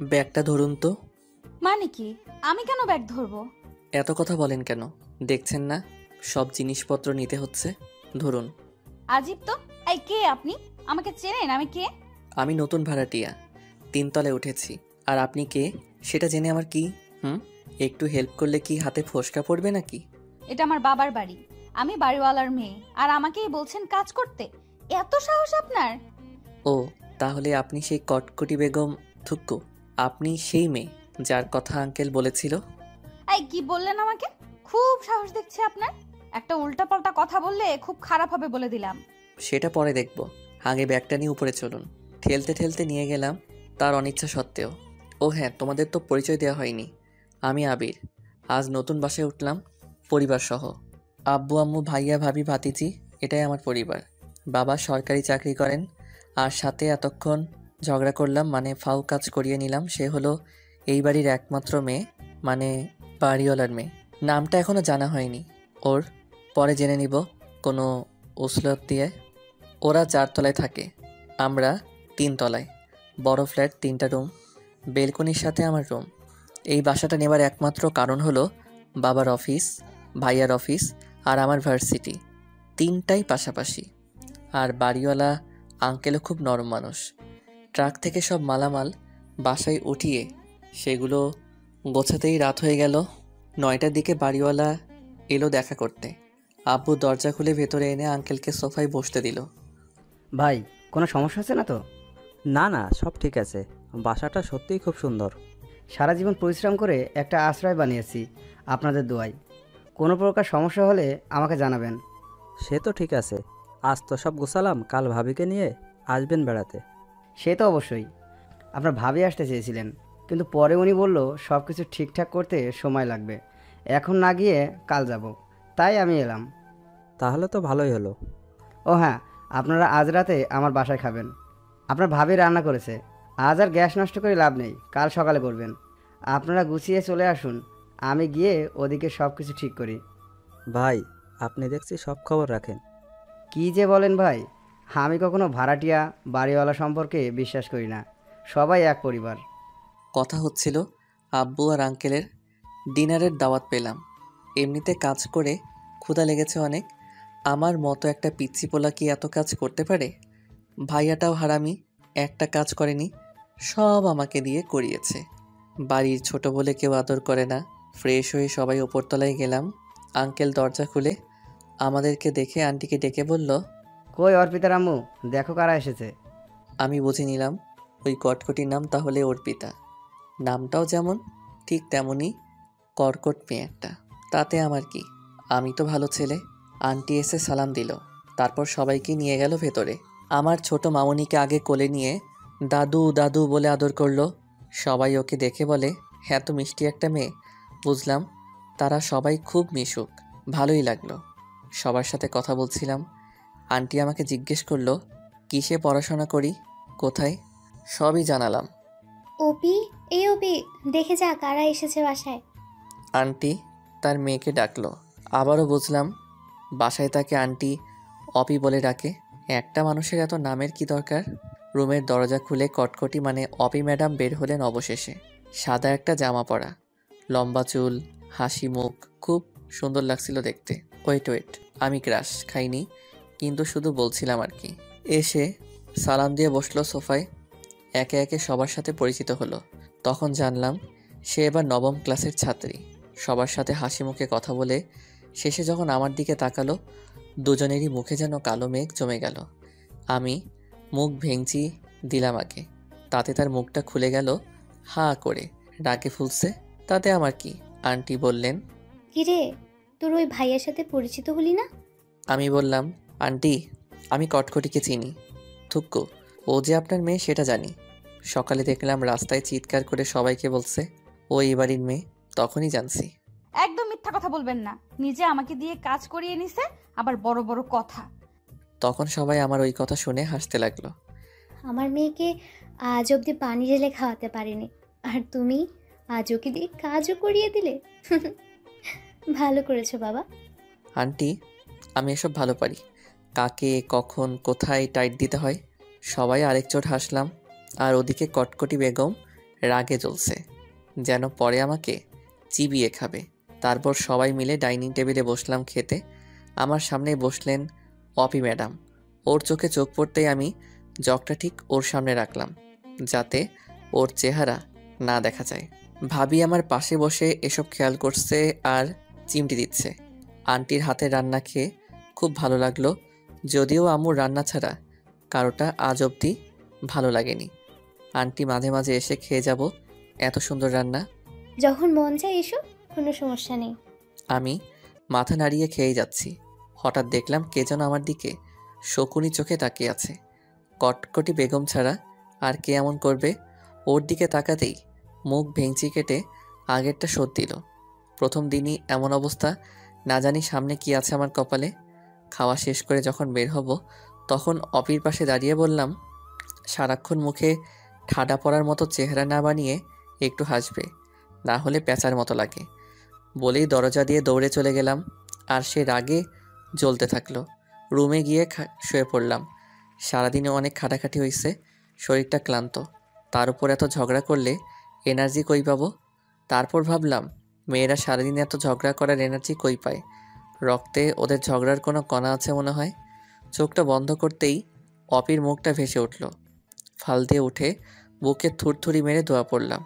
ব্যাগটা ধরুন তো। মানে কি? আমি কেন ব্যাগ ধরবো? এত কথা বলেন কেন? দেখছেন না সব জিনিসপত্র নিতে হচ্ছে? ধরুন। আজীব তো। এই, কে আপনি? আমাকে চেনেন? আমি কে? আমি নতুন ভাড়াটিয়া, 3 তলায় উঠেছি। আর আপনি কে সেটা জেনে আমার কি? হুম, একটু হেল্প করলে কি হাতে ফোসকা পড়বে নাকি? এটা আমার বাবার বাড়ি। আমি বাড়িওয়ালার মেয়ে, আর আমাকেই বলছেন কাজ করতে? এত সাহস আপনার? ও, তাহলে আপনি সেই কটকটি বেগম থুক্কু? আপনি সেই মেয়ে যার কথা আঙ্কেল বলেছিল? এই, কি বললেন আমাকে? খুব সাহস দেখছে আপনার। একটা উল্টাপাল্টা কথা বললে খুব খারাপ হবে বলে দিলাম। সেটা পরে দেখব, আগে ব্যাগটা নিয়ে উপরে চলুন। ঠেলতে ঠেলতে নিয়ে গেলাম, তার অনিচ্ছা সত্ত্বেও। ও হ্যাঁ, তোমাদের তো পরিচয় দেওয়া হয়নি। আমি আবির। আজ নতুন বাসায় উঠলাম, পরিবার সহ। আব্বু আম্মু ভাইয়া ভাবি ভাতিজি, এটাই আমার পরিবার। বাবা সরকারি চাকরি করেন, আর সাথে এতক্ষণ ঝগড়া করলাম মানে ফাউ কাজ করিয়ে নিলাম, সে হলো এই বাড়ির একমাত্র মেয়ে, মানে বাড়িওয়ালার মেয়ে। নামটা এখনও জানা হয়নি ওর, পরে জেনে নিব কোনো ওসলত দিয়ে। ওরা 4 তলায় থাকে, আমরা 3 তলায়। বড় ফ্ল্যাট, 3টা রুম, বেলকনির সাথে আমার রুম। এই বাসাটা নেবার একমাত্র কারণ হলো বাবার অফিস, ভাইয়ার অফিস, আর আমার ভার্সিটি, 3টাই পাশাপাশি। আর বাড়িওয়ালা আঙ্কেলও খুব নরম মানুষ। ট্রাক থেকে সব মালামাল বাসায় উঠিয়ে সেগুলো গোছাতেই রাত হয়ে গেল। 9টার দিকে বাড়িওয়ালা এলো দেখা করতে। আব্বু দরজা খুলে ভেতরে এনে আঙ্কেলকে সোফায় বসতে দিল। ভাই, কোনো সমস্যা আছে না তো? না না, সব ঠিক আছে। বাসাটা সত্যিই খুব সুন্দর। সারা জীবন পরিশ্রম করে একটা আশ্রয় বানিয়েছি আপনাদের দোয়ায়। কোনো প্রকার সমস্যা হলে আমাকে জানাবেন। সে তো ঠিক আছে। আজ তো সব গোছালাম, কাল ভাবিকে নিয়ে আসবেন বেড়াতে। সে তো অবশ্যই। আপনার ভাবি আসতে চেয়েছিলেন, কিন্তু পরে উনি বলল সব কিছু ঠিকঠাক করতে সময় লাগবে, এখন না গিয়ে কাল যাব। তাই আমি এলাম। তাহলে তো ভালোই হলো। ও হ্যাঁ, আপনারা আজ রাতে আমার বাসায় খাবেন। আপনার ভাবি রান্না করেছে। আজ আর গ্যাস নষ্ট করে লাভ নেই, কাল সকালে করবেন। আপনারা গুছিয়ে চলে আসুন, আমি গিয়ে ওদিকে সব কিছু ঠিক করি। ভাই, আপনি দেখছি সব খবর রাখেন। কী যে বলেন ভাই, আমি কখনো ভাড়াটিয়া বাড়িওয়ালা সম্পর্কে বিশ্বাস করি না। সবাই এক পরিবার। কথা হচ্ছিল আব্বু আর আঙ্কেলের ডিনারের দাওয়াত পেলাম। এমনিতে কাজ করে ক্ষুধা লেগেছে অনেক। আমার মতো একটা পিচ্চি পোলা কি এত কাজ করতে পারে? ভাইয়াটাও হারামি, একটা কাজ করেনি, সব আমাকে দিয়ে করিয়েছে। বাড়ির ছোট বলে কেউ আদর করে না। ফ্রেশ হয়ে সবাই ওপরতলায় গেলাম। আঙ্কেল দরজা খুলে আমাদেরকে দেখে আন্টিকে ডেকে বলল, কই অর্পিতার আম্মু, দেখো কারা এসেছে। আমি বুঝে নিলাম ওই কটকটির নাম তাহলে অর্পিতা। নামটাও যেমন ঠিক তেমনই কর্কট মেয়ে একটা। তাতে আমার কি, আমি তো ভালো ছেলে। আন্টি এসে সালাম দিল, তারপর সবাইকে নিয়ে গেল ভেতরে। আমার ছোট মামুনিকে আগে কোলে নিয়ে দাদু দাদু বলে আদর করলো। সবাই ওকে দেখে বলে, হ্যাঁ তো মিষ্টি একটা মেয়ে। বুঝলাম তারা সবাই খুব মিশুক, ভালোই লাগলো। সবার সাথে কথা বলছিলাম। আন্টি আমাকে জিজ্ঞেস করলো কিসে পড়াশোনা করি, কোথায়, সবই জানালাম। অপি, এই অপি, দেখে যা কারা এসেছে বাসায়। আন্টি তার মেয়েকে ডাকলো। আবারও বুঝলাম বাসায় তাকে আন্টি অপি বলে ডাকে। একটা মানুষের এত নামের কি দরকার? রুমের দরজা খুলে কটকটি মানে অপি ম্যাডাম বের হলেন অবশেষে। সাদা একটা জামা পরা, লম্বা চুল, হাসি মুখ, খুব সুন্দর লাগছিল দেখতে। ওয়েট ওয়েট, আমি ক্রাশ খাইনি, কিন্তু শুধু বলছিলাম আর কি। এসে সালাম দিয়ে বসলো সোফায়। একে একে সবার সাথে পরিচিত হলো। তখন জানলাম সে এবার নবম ক্লাসের ছাত্রী। সবার সাথে হাসি মুখে কথা বলে শেষে যখন আমার দিকে তাকালো, দুজনেরই মুখে যেন কালো মেঘ জমে গেল। আমি মুখ ভেঙচি দিলাম আগে, তাতে তার মুখটা খুলে গেল হা করে, রাগে ফুলছে। তাতে আমার কি? আন্টি বললেন, কিরে, তোর ওই ভাইয়ের সাথে পরিচিত হলি না? আমি বললাম, আন্টি আমি কটকটিকে চিনি, থুক্কু, ও যে আপনার মেয়ে সেটা জানি। সকালে দেখলাম রাস্তায় চিৎকার করে সবাইকে বলছে ও এই বাড়ির মেয়ে, তখনই জানছি। একদম মিথ্যা কথা বলবেন না। নিজে আমাকে দিয়ে কাজ করিয়ে নিছে, আবার বড় বড় কথা। তখন সবাই আমার ওই কথা শুনে হাসতে লাগলো। আমার মেয়েকে আজ অবধি পানি ঢেলে খাওয়াতে পারিনি, আর তুমি আজ ওকে দিয়ে কাজও করিয়ে দিলে। ভালো করেছো বাবা। আন্টি আমি এসব ভালো পারি, কাকে কখন কোথায় টাইট দিতে হয়। সবাই আরেক চোট হাসলাম। আর ওদিকে কটকটি বেগম রাগে জ্বলছে, যেন পরে আমাকে চিবিয়ে খাবে। তারপর সবাই মিলে ডাইনিং টেবিলে বসলাম খেতে। আমার সামনেই বসলেন অপি ম্যাডাম। ওর চোখে চোখ পড়তেই আমি জগটা ঠিক ওর সামনে রাখলাম, যাতে ওর চেহারা না দেখা যায়। ভাবি আমার পাশে বসে এসব খেয়াল করছে আর চিমটি দিচ্ছে। আন্টির হাতের রান্না খেয়ে খুব ভালো লাগলো, যদিও আম্মুর রান্না ছাড়া কারোটা আজ অবধি ভালো লাগেনি। আন্টি মাঝে মাঝে এসে খেয়ে যাব, এত সুন্দর রান্না। যখন মন চায় এসো, কোনো সমস্যা নেই। আমি মাথা নাড়িয়ে খেয়ে যাচ্ছি। হঠাৎ দেখলাম কে যেন আমার দিকে শকুনি চোখে তাকিয়ে আছে। কটকটি বেগম ছাড়া আর কে এমন করবে? ওর দিকে তাকাতেই মুখ ভেঙচি কেটে আগেরটা শোধ দিল। প্রথম দিনই এমন অবস্থা, না জানি সামনে কি আছে আমার কপালে। খাওয়া শেষ করে যখন বের হব, তখন অপির পাশে দাঁড়িয়ে বললাম, সারাক্ষণ মুখে ঠাডা পড়ার মতো চেহারা না বানিয়ে একটু হাসবে, না হলে প্যাঁচার মতো লাগে। বলেই দরজা দিয়ে দৌড়ে চলে গেলাম। আর সে রাগে জ্বলতে থাকলো। রুমে গিয়ে শুয়ে পড়লাম। সারাদিনে অনেক খাটাখাটি হয়েছে, শরীরটা ক্লান্ত, তার উপর এত ঝগড়া করলে এনার্জি কই পাবো? তারপর ভাবলাম, মেয়েরা সারাদিন এত ঝগড়া করার এনার্জি কই পায়? রক্তে ওদের ঝগড়ার কোনো কণা আছে মনে হয়। চোখটা বন্ধ করতেই অপির মুখটা ভেসে উঠল। ফাল দিয়ে উঠে বুকে থুরথুরি মেরে দোয়া পড়লাম,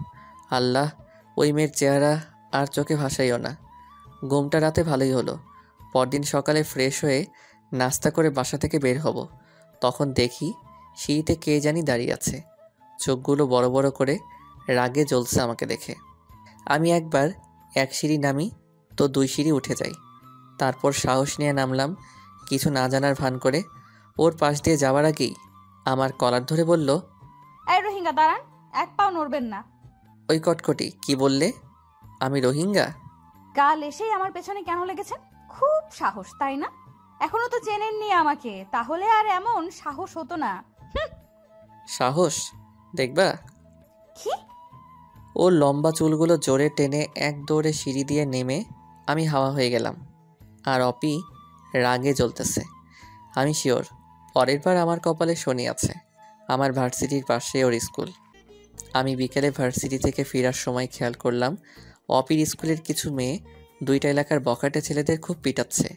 আল্লাহ ওই মেয়ের চেহারা আর চোখে ভাসাইও না। ঘুমটা রাতে ভালোই হলো। পরদিন সকালে ফ্রেশ হয়ে নাস্তা করে বাসা থেকে বের হব, তখন দেখি সিঁড়িতে কে জানি দাঁড়িয়ে আছে। চোখগুলো বড় বড় করে রাগে জ্বলছে আমাকে দেখে। আমি একবার এক সিঁড়ি নামি তো 2 সিঁড়ি উঠে যাই। তারপর সাহস নিয়ে নামলাম, কিছু না জানার ভান করে। ওর পাশ দিয়ে যাওয়ার আগেই আমার কলার ধরে বলল, এই রোহিঙ্গা দাঁড়ান, এক পাও নড়বেন না। ওই কটকটি কি বললে? আমি রোহিঙ্গা? কাল এসেই আমার পেছনে কেন লেগেছেন? খুব সাহস, তাই না? এখনো তো চেনেননি আমাকে, তাহলে আর এমন সাহস হতো না। সাহস দেখবা? কি? ওর লম্বা চুলগুলো জোরে টেনে এক দৌড়ে সিঁড়ি দিয়ে নেমে আমি হাওয়া হয়ে গেলাম। আর অপি রাগে জ্বলতেছে। আমি শিওর পরের বার আমার কপালে শনি আছে। আমার ভার্সিটির পাশে ওর স্কুল। আমি বিকেলে ভার্সিটি থেকে ফেরার সময় খেয়াল করলাম, অপির স্কুলের কিছু মেয়ে 2টা এলাকার বখাটে ছেলেদের খুব পিটাচ্ছে।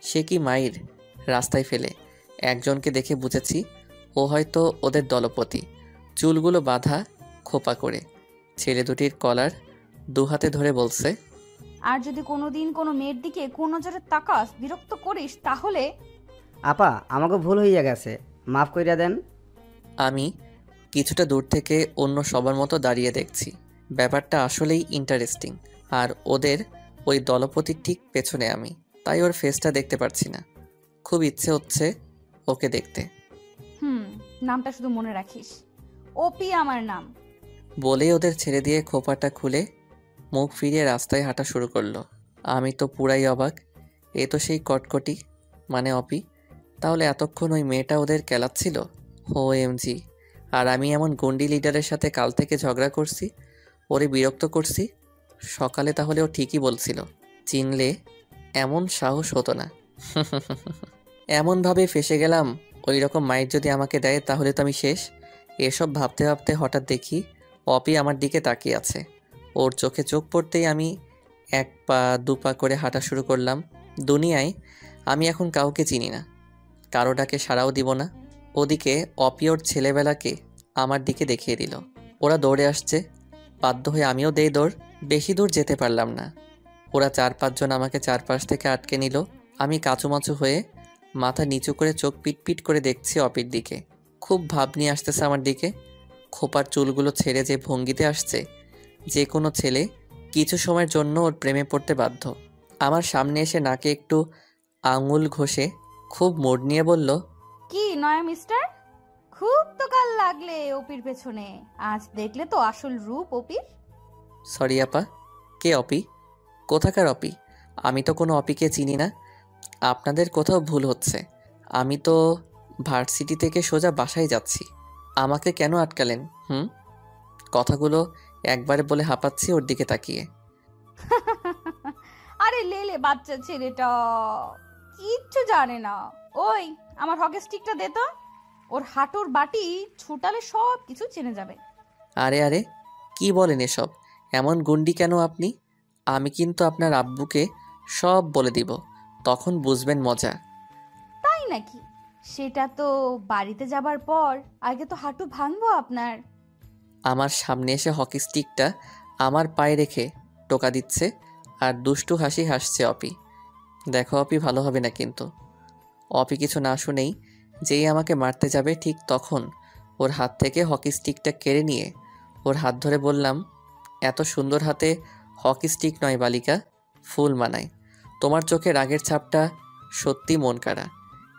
সে কি মাইর রাস্তায় ফেলে। একজনকে দেখে বুঝেছি ও হয়তো ওদের দলপতি। চুলগুলো বাঁধা খোপা করে, ছেলে দুটির কলার 2 হাতে ধরে বলছে, আর যদি কোনোদিন কোনো মেয়ের দিকে কোন নজরে তাকাস, বিরক্ত করিস, তাহলে আপা, আমাকে ভুল হইয়া গেছে, মাফ কইরা দেন। আমি কিছুটা দূর থেকে অন্য সবার মতো দাঁড়িয়ে দেখছি। ব্যাপারটা আসলেই ইন্টারেস্টিং। আর ওদের ওই দলপতির ঠিক পেছনে আমি, তাই ওর ফেসটা দেখতে পারছি না। খুব ইচ্ছে হচ্ছে ওকে দেখতে। নামটা শুধু মনে রাখিস, ওপি আমার নাম। বলেই ওদের ছেড়ে দিয়ে খোপাটা খুলে মুখ ফিরিয়ে রাস্তায় হাঁটা শুরু করলো। আমি তো পুরাই অবাক। এ তো সেই কটকটি, মানে অপি। তাহলে এতক্ষণ ওই মেয়েটা ওদের কেলাচ্ছিল। OMG! আর আমি এমন গন্ডি লিডারের সাথে কাল থেকে ঝগড়া করছি, ওরে বিরক্ত করছি। সকালে তাহলে ও ঠিকই বলছিল, চিনলে এমন সাহস হতো না। এমনভাবে ফেসে গেলাম, ওই রকম মাইর যদি আমাকে দেয় তাহলে তো আমি শেষ। এসব ভাবতে ভাবতে হঠাৎ দেখি অপি আমার দিকে তাকিয়ে আছে। ওর চোখে চোখ পড়তেই আমি 1 পা 2 পা করে হাঁটা শুরু করলাম। দুনিয়ায় আমি এখন কাউকে চিনি না, কারো ডাকে সাড়াও দিব না। ওদিকে অপি ওর ছেলেবেলাকে আমার দিকে দেখিয়ে দিল। ওরা দৌড়ে আসছে, বাধ্য হয়ে আমিও দেই দৌড়। বেশি দূর যেতে পারলাম না। ওরা 4-5 জন আমাকে চারপাশ থেকে আটকে নিল। আমি কাচুমাচু হয়ে মাথা নিচু করে চোখ পিটপিট করে দেখছি অপির দিকে। খুব ভাব নিয়ে আসতেছে আমার দিকে। খোপার চুলগুলো ছেড়ে যে ভঙ্গিতে আসছে, যে কোনো ছেলে কিছু সময়ের জন্য ওর প্রেমে পড়তে বাধ্য। আমার সামনে এসে নাকে একটু আঙুল ঘষে খুব মোড নিয়ে বলল, কি নয়া মিস্টার, খুব তো কাল লাগলে ওপির পেছনে, আজ দেখলে তো আসল রূপ ওপির। সরি আপা, কে অপি? কোথাকার অপি? আমি তো কোনো অপিকে চিনি না। আপনাদের কোথাও ভুল হচ্ছে। আমি তো ভার্সিটি থেকে সোজা বাসায় যাচ্ছি। আমাকে কেন আটকালেন? কথাগুলো একবারে বলে হাঁপাচ্ছি ওর দিকে তাকিয়ে। আরে লেলে বাচ্চা ছেলেটা কিচ্ছু জানে না। ওই আমার হকি স্টিকটা দে তো, ওর হাঁটুর বাটি ছুটালে সব কিছু চেনে যাবে। আরে আরে, কি বলেন এসব? এমন গুন্ডি কেন আপনি? আমি কিন্তু আপনার আব্বুকে সব বলে দিব, তখন বুঝবেন মজা। তাই নাকি? সেটা তো বাড়িতে যাবার পর, আগে তো হাঁটু ভাঙবো আপনার। আমার সামনে এসে হকি স্টিকটা আমার পায়ে রেখে টোকা দিচ্ছে আর দুষ্টু হাসি হাসছে অপি। দেখো অপি, ভালো হবে না কিন্তু। অপি কিছু না শুনেই যেই আমাকে মারতে যাবে ঠিক তখন ওর হাত থেকে হকি স্টিকটা কেড়ে নিয়ে ওর হাত ধরে বললাম, এত সুন্দর হাতে হকি স্টিক নয় বালিকা, ফুল মানায়। তোমার চোখে রাগের ছাপটা সত্যি মন কাড়া।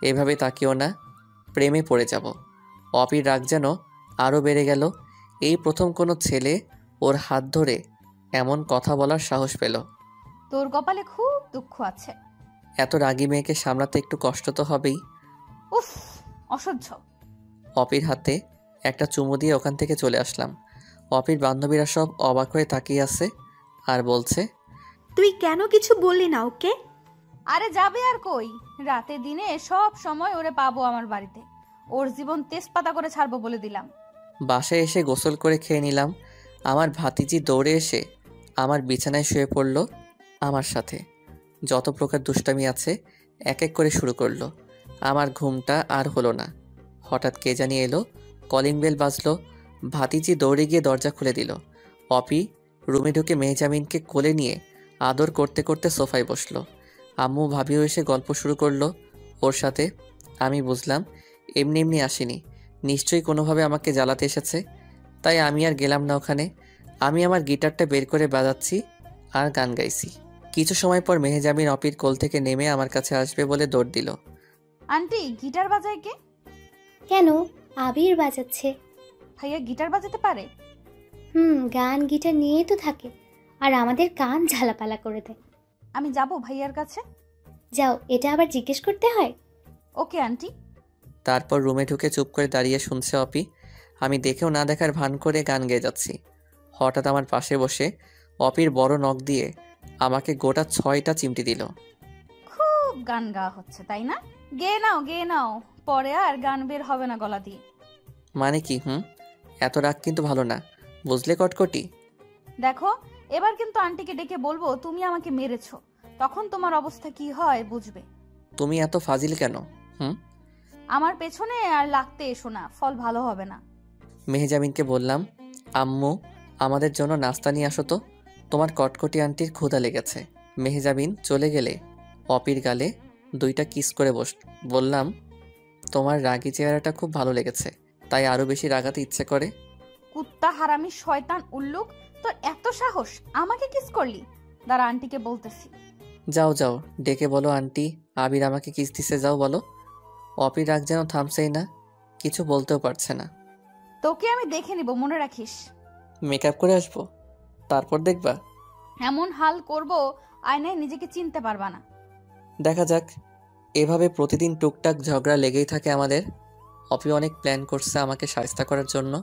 এভাবে তাকিও না, প্রেমে পড়ে যাব। অপির রাগ যেন আরও বেড়ে গেল। এই প্রথম কোনো ছেলে ওর হাত ধরে এমন কথা বলার সাহস পেল। তোর কপালে খুব দুঃখ আছে। এত রাগী মেয়েকে সামলাতে একটু কষ্ট তো হবেই। উফ, অসহ্য। অপির হাতে একটা চুমু দিয়ে ওখান থেকে চলে আসলাম। অপির বান্ধবীরা সব অবাক হয়ে তাকিয়ে আছে আর বলছে, তুই কেন কিছু বললি না ওকে? আরে যাবে আর কই, রাতে দিনে সব সময় ওরে পাবো আমার বাড়িতে। ওর জীবন তেজপাতা করে ছাড়বো বলে দিলাম। বাসায় এসে গোসল করে খেয়ে নিলাম। আমার ভাতিজি দৌড়ে এসে আমার বিছানায় শুয়ে পড়ল আমার সাথে। যত প্রকার দুষ্টামি আছে এক এক করে শুরু করলো। আমার ঘুমটা আর হলো না। হঠাৎ কে জানি এলো, কলিং বেল বাজলো। ভাতিজি দৌড়ে গিয়ে দরজা খুলে দিল। অপি রুমে ঢুকে মেহজামিনকে কোলে নিয়ে আদর করতে করতে সোফায় বসলো। আম্মু ভাবিও এসে গল্প শুরু করলো ওর সাথে। আমি বুঝলাম এমনি এমনি আসেনি, নিশ্চয়ই কোনোভাবে আমাকে জ্বালাতে এসেছে। তাই আমি আর গেলাম না ওখানে। আমি আমার গিটারটা বের করে বাজাচ্ছি আর গান গাইছি। কিছু সময় পর মেহজাবিন অপির কোল থেকে নেমে আমার কাছে আসবে বলে দৌড় দিল। আন্টি, গিটার বাজায় কে? কেন? আবির বাজাচ্ছে। ভাইয়া গিটার বাজাতে পারে? গান গিটার নিয়েই তো থাকে, আর আমাদের কান ঝালাপালা করে দেয়। আমি যাব ভাইয়ার কাছে। যাও, এটা আবার জিজ্ঞেস করতে হয়? Okay aunty. তারপর রুমে ঢুকে চুপ করে দাঁড়িয়ে শুনছে অপি। আমি দেখেও না দেখার ভান করে গান গেয়ে যাচ্ছি। হঠাৎ আমার পাশে বসে অপির বড় নখ দিয়ে আমাকে গোটা 6টা চিমটি দিল। খুব গান গাওয়া হচ্ছে তাই না? গেয়ে নাও, গেয়ে নাও, পরে আর গান বের হবে না গলা দিয়ে। মানে কি? এত রাগ কিন্তু ভালো না, বুঝলে কটকটি? দেখো, এবার কিন্তু আন্টিকে ডেকে বলবো তুমি আমাকে মেরেছো, তখন তোমার অবস্থা কি হয় বুঝবে। তুমি এত ফাজিল কেন? আমার পেছনে আর লাগতে এসো না, ফল ভালো হবে না। মেহজাবিনকে বললাম, আম্মু আমাদের জন্য নাস্তা নিয়ে আসো তো, তোমার কটকটি আন্টির ক্ষুধা লেগেছে। মেহজাবিন চলে গেলে অপির গালে 2টা কিস করে বললাম, তোমার রাগী চেহারাটা খুব ভালো লেগেছে, তাই আরও বেশি রাগাতে ইচ্ছে করে। কুত্তা হারামি শয়তান উল্লুক, তোর এত সাহস আমাকে কিস করলি? দাঁড়া, আন্টিকে বলতেছি। যাও যাও, ডেকে বলো আন্টি আবির আমাকে কিস দিছে, যাও বলো। অপির রাগ যেন থামছেই না, কিছু বলতেও পারছে না। তোকে আমি দেখে নিব, মনে রাখিস। মেকআপ করে আসবো, তারপর দেখবা। এমন হাল করব আয়নায় নিজেকে চিনতে পারবা না। দেখা যাক। এভাবে প্রতিদিন টুকটাক ঝগড়া লেগেই থাকে আমাদের। অপি অনেক প্ল্যান করছে আমাকে শায়েস্তা করার জন্য।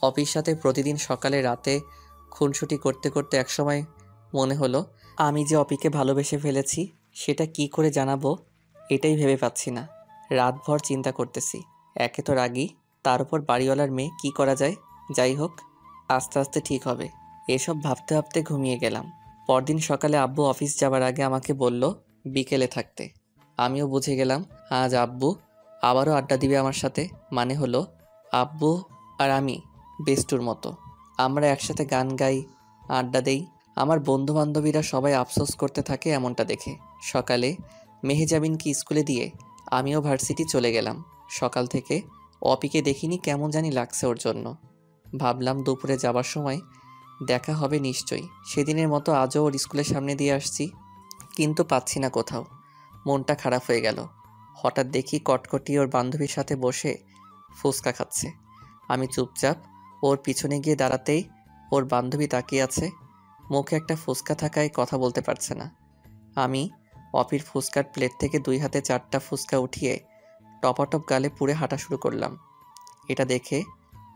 অপির সাথে প্রতিদিন সকালে রাতে খুনসুটি করতে করতে একসময় মনে হলো আমি যে অপিকে ভালোবেসে ফেলেছি সেটা কি করে জানাবো, এটাই ভেবে পাচ্ছি না। রাতভর চিন্তা করতেছি। একে তো রাগী, তার উপর বাড়িওয়ালার মেয়ে, কি করা যায়? যাই হোক, আস্তে আস্তে ঠিক হবে। এসব ভাবতে ভাবতে ঘুমিয়ে গেলাম। পরদিন সকালে আব্বু অফিস যাবার আগে আমাকে বলল বিকেলে থাকতে। আমিও বুঝে গেলাম আজ আব্বু আবারও আড্ডা দিবে আমার সাথে। মানে হলো আব্বু আর আমি বেস্টুর মতো আমরা একসাথে গান গাই, আড্ডা দেই। আমার বন্ধু বান্ধবীরা সবাই আফসোস করতে থাকে এমনটা দেখে। সকালে মেহজাবিনকে স্কুলে দিয়ে আমিও ভার্সিটি চলে গেলাম। সকাল থেকে অপিকে দেখিনি, কেমন জানি লাগছে ওর জন্য। ভাবলাম দুপুরে যাবার সময় দেখা হবে নিশ্চয়ই। সেদিনের মতো আজও ওর স্কুলের সামনে দিয়ে আসছি, কিন্তু পাচ্ছি না কোথাও। মনটা খারাপ হয়ে গেল। হঠাৎ দেখি কটকটি ওর বান্ধবীর সাথে বসে ফুচকা খাচ্ছে। আমি চুপচাপ ওর পিছনে গিয়ে দাঁড়াতেই ওর বান্ধবী তাকিয়ে আছে, মুখে একটা ফুচকা থাকায় কথা বলতে পারছে না। আমি অপির ফুচকার প্লেট থেকে 2 হাতে 4টা ফুচকা উঠিয়ে টপাটপ গালে পুড়ে হাঁটা শুরু করলাম। এটা দেখে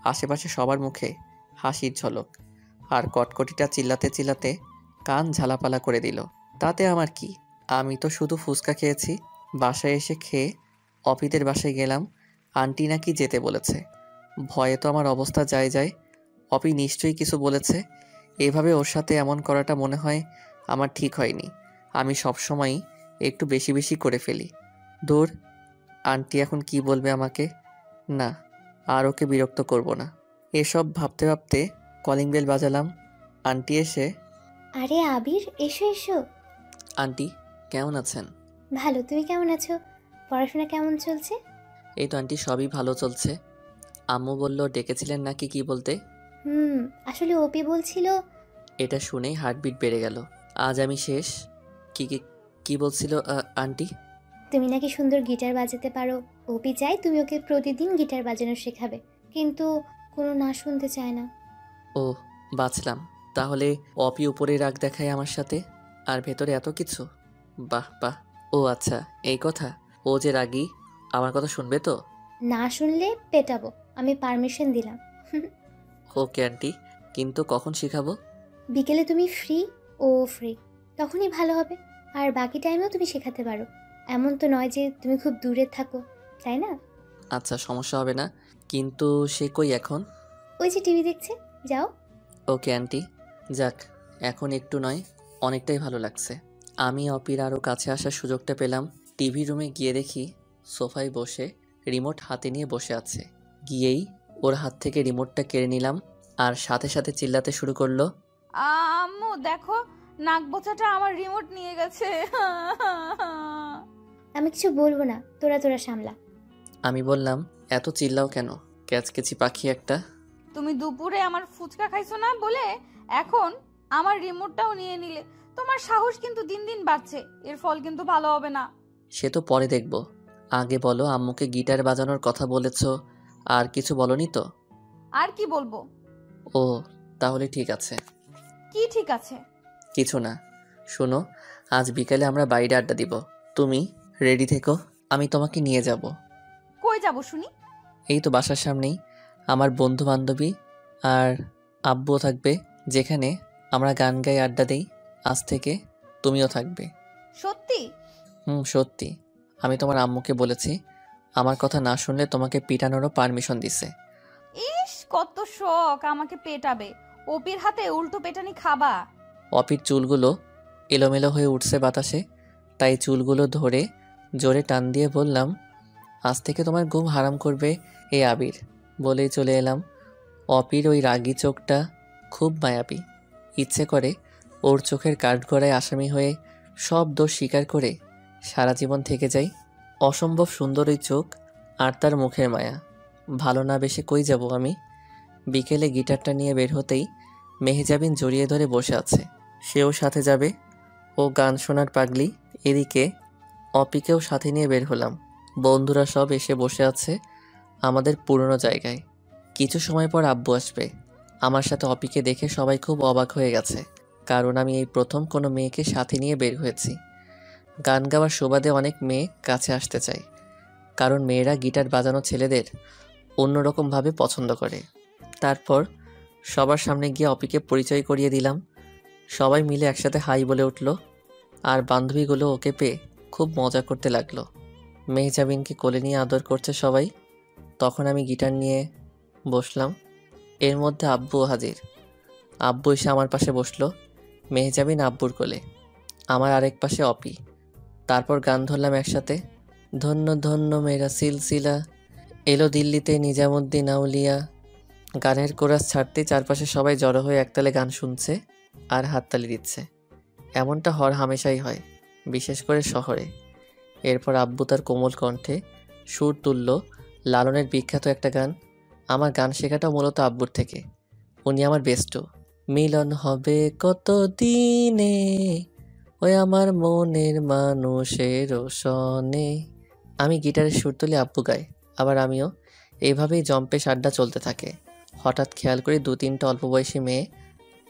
আশেপাশে সবার মুখে হাসির ঝলক, আর কটকটিটা চিল্লাতে চিল্লাতে কান ঝালাপালা করে দিল। তাতে আমার কি, আমি তো শুধু ফুচকা খেয়েছি। বাসায় এসে খেয়ে অপিদের বাসায় গেলাম। আন্টি নাকি যেতে বলেছে। ভয়ে তো আমার অবস্থা যায় যায়। অপি নিশ্চয়ই কিছু বলেছে। এভাবে ওর সাথে এমন করাটা মনে হয় আমার ঠিক হয়নি। আমি সবসময়ই একটু বেশি বেশি করে ফেলি। দূর, আন্টি এখন কি বলবে আমাকে? না, আর ওকে বিরক্ত করব না। এসব ভাবতে ভাবতে কলিং বেল বাজালাম। আন্টি এসে, আরে আবির, এসো এসো। আন্টি কেমন আছেন? ভালো, তুমি কেমন আছো? পড়াশোনা কেমন চলছে? এই তো আন্টি, সবই ভালো চলছে। আম্মু বলল ডেকেছিলেন নাকি কি বলতে? আসলে ওপি বলছিল। এটা শুনেই হার্টবিট বেড়ে গেল। আজ আমি শেষ। কি কি কি বলছিল আন্টি? তুমি নাকি সুন্দর গিটার বাজাতে পারো। ওপি চাই তুমি ওকে প্রতিদিন গিটার বাজানো শেখাবে, কিন্তু কোনো না শুনতে চায় না। ও, বাঁচলাম। তাহলে অপি উপরে রাগ দেখায় আমার সাথে, আর ভেতরে এত কিছু। বাহ বাহ। ও আচ্ছা, এই কথা। ও যে রাগী, আমার কথা শুনবে তো? না শুনলে পেটাবো, আমি পারমিশন দিলাম। ওকে আন্টি, কিন্তু কখন শেখাবো? বিকেলে তুমি ফ্রি, ও ফ্রি, তখনই ভালো হবে। আর বাকি টাইমেও তুমি শেখাতে পারো। এমন তো নয় যে তুমি খুব দূরে থাকো, তাই না? আচ্ছা, সমস্যা হবে না। কিন্তু সে কই এখন? ওই যে টিভি দেখছে, যাও। Okay aunty. যাক, এখন একটু নয়, অনেকটাই ভালো লাগছে। আমি অপির আরও কাছে আসার সুযোগটা পেলাম। টিভি রুমে গিয়ে দেখি সোফায় বসে রিমোট হাতে নিয়ে বসে আছে। গিয়েই ওর হাত থেকে রিমোটটা কেড়ে নিলাম, আর সাথে সাথে চিল্লাতে শুরু করলো, আম্মু দেখো, নাক বোচাটা আমার রিমোট নিয়ে গেছে। আমি কিছু বলবো না, তোরা তোরা সামলা। আমি বললাম, এত চিল্লাও কেন? ক্যাচকেচি পাখি একটা। তুমি দুপুরে আমার ফুচকা খাইছো না বলে এখন আমার রিমোটটাও নিয়ে নিলে। তোমার সাহস কিন্তু দিন দিন বাড়ছে, এর ফল কিন্তু ভালো হবে না। সে তো পরে দেখব। আগে বলো, আম্মুকে গিটার বাজানোর কথা বলেছো, আর কিছু বলনি তো? আর কি বলবো? ও, তাহলে ঠিক আছে। কি ঠিক আছে? কিছু না। শোনো, আজ বিকালে আমরা বাইরে আড্ডা দিব। তুমি রেডি থেকো, আমি তোমাকে নিয়ে যাব। কই যাব শুনি? এই তো বাসার সামনেই। আমার বন্ধু বান্ধবী আর আব্বুও থাকবে, যেখানে আমরা গান গাই আড্ডা দেই। আজ থেকে তুমিও থাকবে। সত্যি? সত্যি। আমি তোমার আম্মুকে বলেছি, আমার কথা না শুনলে তোমাকে পিটানোরও পারমিশন দিছে। ইস, কত শখ আমাকে পেটাবে। ওপির হাতে উল্টো পেটানি খাবা? অপির চুলগুলো এলোমেলো হয়ে উঠছে বাতাসে, তাই চুলগুলো ধরে জোরে টান দিয়ে বললাম, আজ থেকে তোমার ঘুম হারাম করবে এই আবির। বলেই চলে এলাম। অপির ওই রাগী চোখটা খুব মায়াবী। ইচ্ছে করে ওর চোখের কাঠগড়ায় আসামি হয়ে সব দোষ স্বীকার করে সারা জীবন থেকে যাই। অসম্ভব সুন্দর ওই চোখ, আর তার মুখের মায়া। ভালো না বেশে কই যাব আমি? বিকেলে গিটারটা নিয়ে বের হতেই মেহজাবিন জড়িয়ে ধরে বসে আছে। সেও সাথে যাবে, ও গান শোনার পাগলি। এদিকে অপিকেও সাথে নিয়ে বের হলাম। বন্ধুরা সব এসে বসে আছে আমাদের পুরনো জায়গায়। কিছু সময় পর আব্বু আসবে। আমার সাথে অপিকে দেখে সবাই খুব অবাক হয়ে গেছে, কারণ আমি এই প্রথম কোনো মেয়েকে সাথে নিয়ে বের হয়েছি। গান গাওয়ার সুবাদে অনেক মেয়ে কাছে আসতে চায়, কারণ মেয়েরা গিটার বাজানো ছেলেদের অন্যরকমভাবে পছন্দ করে। তারপর সবার সামনে গিয়ে অপিকে পরিচয় করিয়ে দিলাম। সবাই মিলে একসাথে হাই বলে উঠল, আর বান্ধবীগুলো ওকে পেয়ে খুব মজা করতে লাগলো। মেহজাবিনকে কোলে নিয়ে আদর করছে সবাই। তখন আমি গিটার নিয়ে বসলাম। এর মধ্যে আব্বুও হাজির। আব্বু এসে আমার পাশে বসলো, মেহজাবিন আব্বুর কোলে, আমার আরেক পাশে অপি। তারপর গান ধরলাম একসাথে। ধন্য ধন্য মেরা সিলসিলা, এলো দিল্লিতে নিজামুদ্দিন আউলিয়া। গানের কোরাস ছাড়তেই চারপাশে সবাই জড়ো হয়ে একতালে গান শুনছে আর হাততালি দিচ্ছে। এমনটা হর হামেশাই হয়, বিশেষ করে শহরে। এরপর আব্বু তার কোমল কণ্ঠে সুর তুলল লালনের বিখ্যাত একটা গান। আমার গান শেখাটাও মূলত আব্বুর থেকে। উনি আমার বেস্টু। মিলন হবে কত দিনে, ওই আমার মনের মানুষের সনে। আমি গিটারের সুর তুলি, আব্বু গায়, আবার আমিও। এইভাবেই জম্পেশ আড্ডা চলতে থাকে। হঠাৎ খেয়াল করি 2-3টা অল্প বয়সী মেয়ে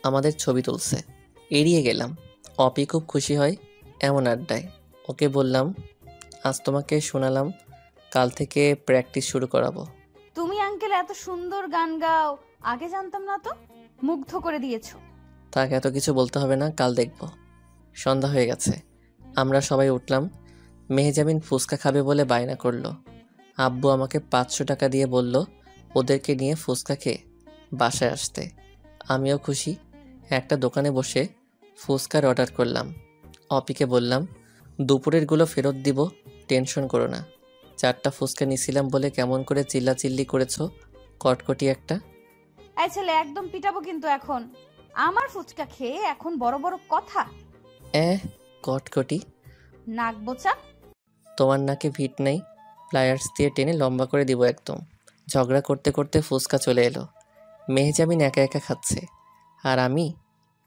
আমাদের ছবি তুলছে। এড়িয়ে গেলাম। অপি খুব খুশি হয় এমন আড্ডায়। ওকে বললাম, আজ তোমাকে শোনালাম, কাল থেকে প্র্যাকটিস শুরু করাবো। তুমি আঙ্কেল এত সুন্দর গান গাও, আগে জানতাম না তো। মুগ্ধ করে দিয়েছো। তাকে এত কিছু বলতে হবে না, কাল দেখব। সন্ধ্যা হয়ে গেছে, আমরা সবাই উঠলাম। মেহজাবিন ফুচকা খাবে বলে বায়না করলো। আব্বু আমাকে 500 টাকা দিয়ে বলল ওদেরকে নিয়ে ফুচকা খেয়ে বাসায় আসতে। আমিও খুশি। একটা দোকানে বসে ফুচকার অর্ডার করলাম। অপিকে বললাম, দুপুরেরগুলো ফেরত দিব, টেনশন করো না। 4টা ফুচকা নিছিলাম বলে কেমন করে চিল্লাচিল্লি করেছো, কটকটি একটা। এই ছেলে, একদম পিটাবো কিন্তু এখন। আমার ফুচকা খেয়ে এখন বড় বড় কথা। কটকটি। নাক বোচা। তোমার নাকে ভিট নেই, প্লায়ার্স দিয়ে টেনে লম্বা করে দিব একদম। ঝগড়া করতে করতে ফুচকা চলে এলো। মেহজাবিন একা একা খাচ্ছে, আর আমি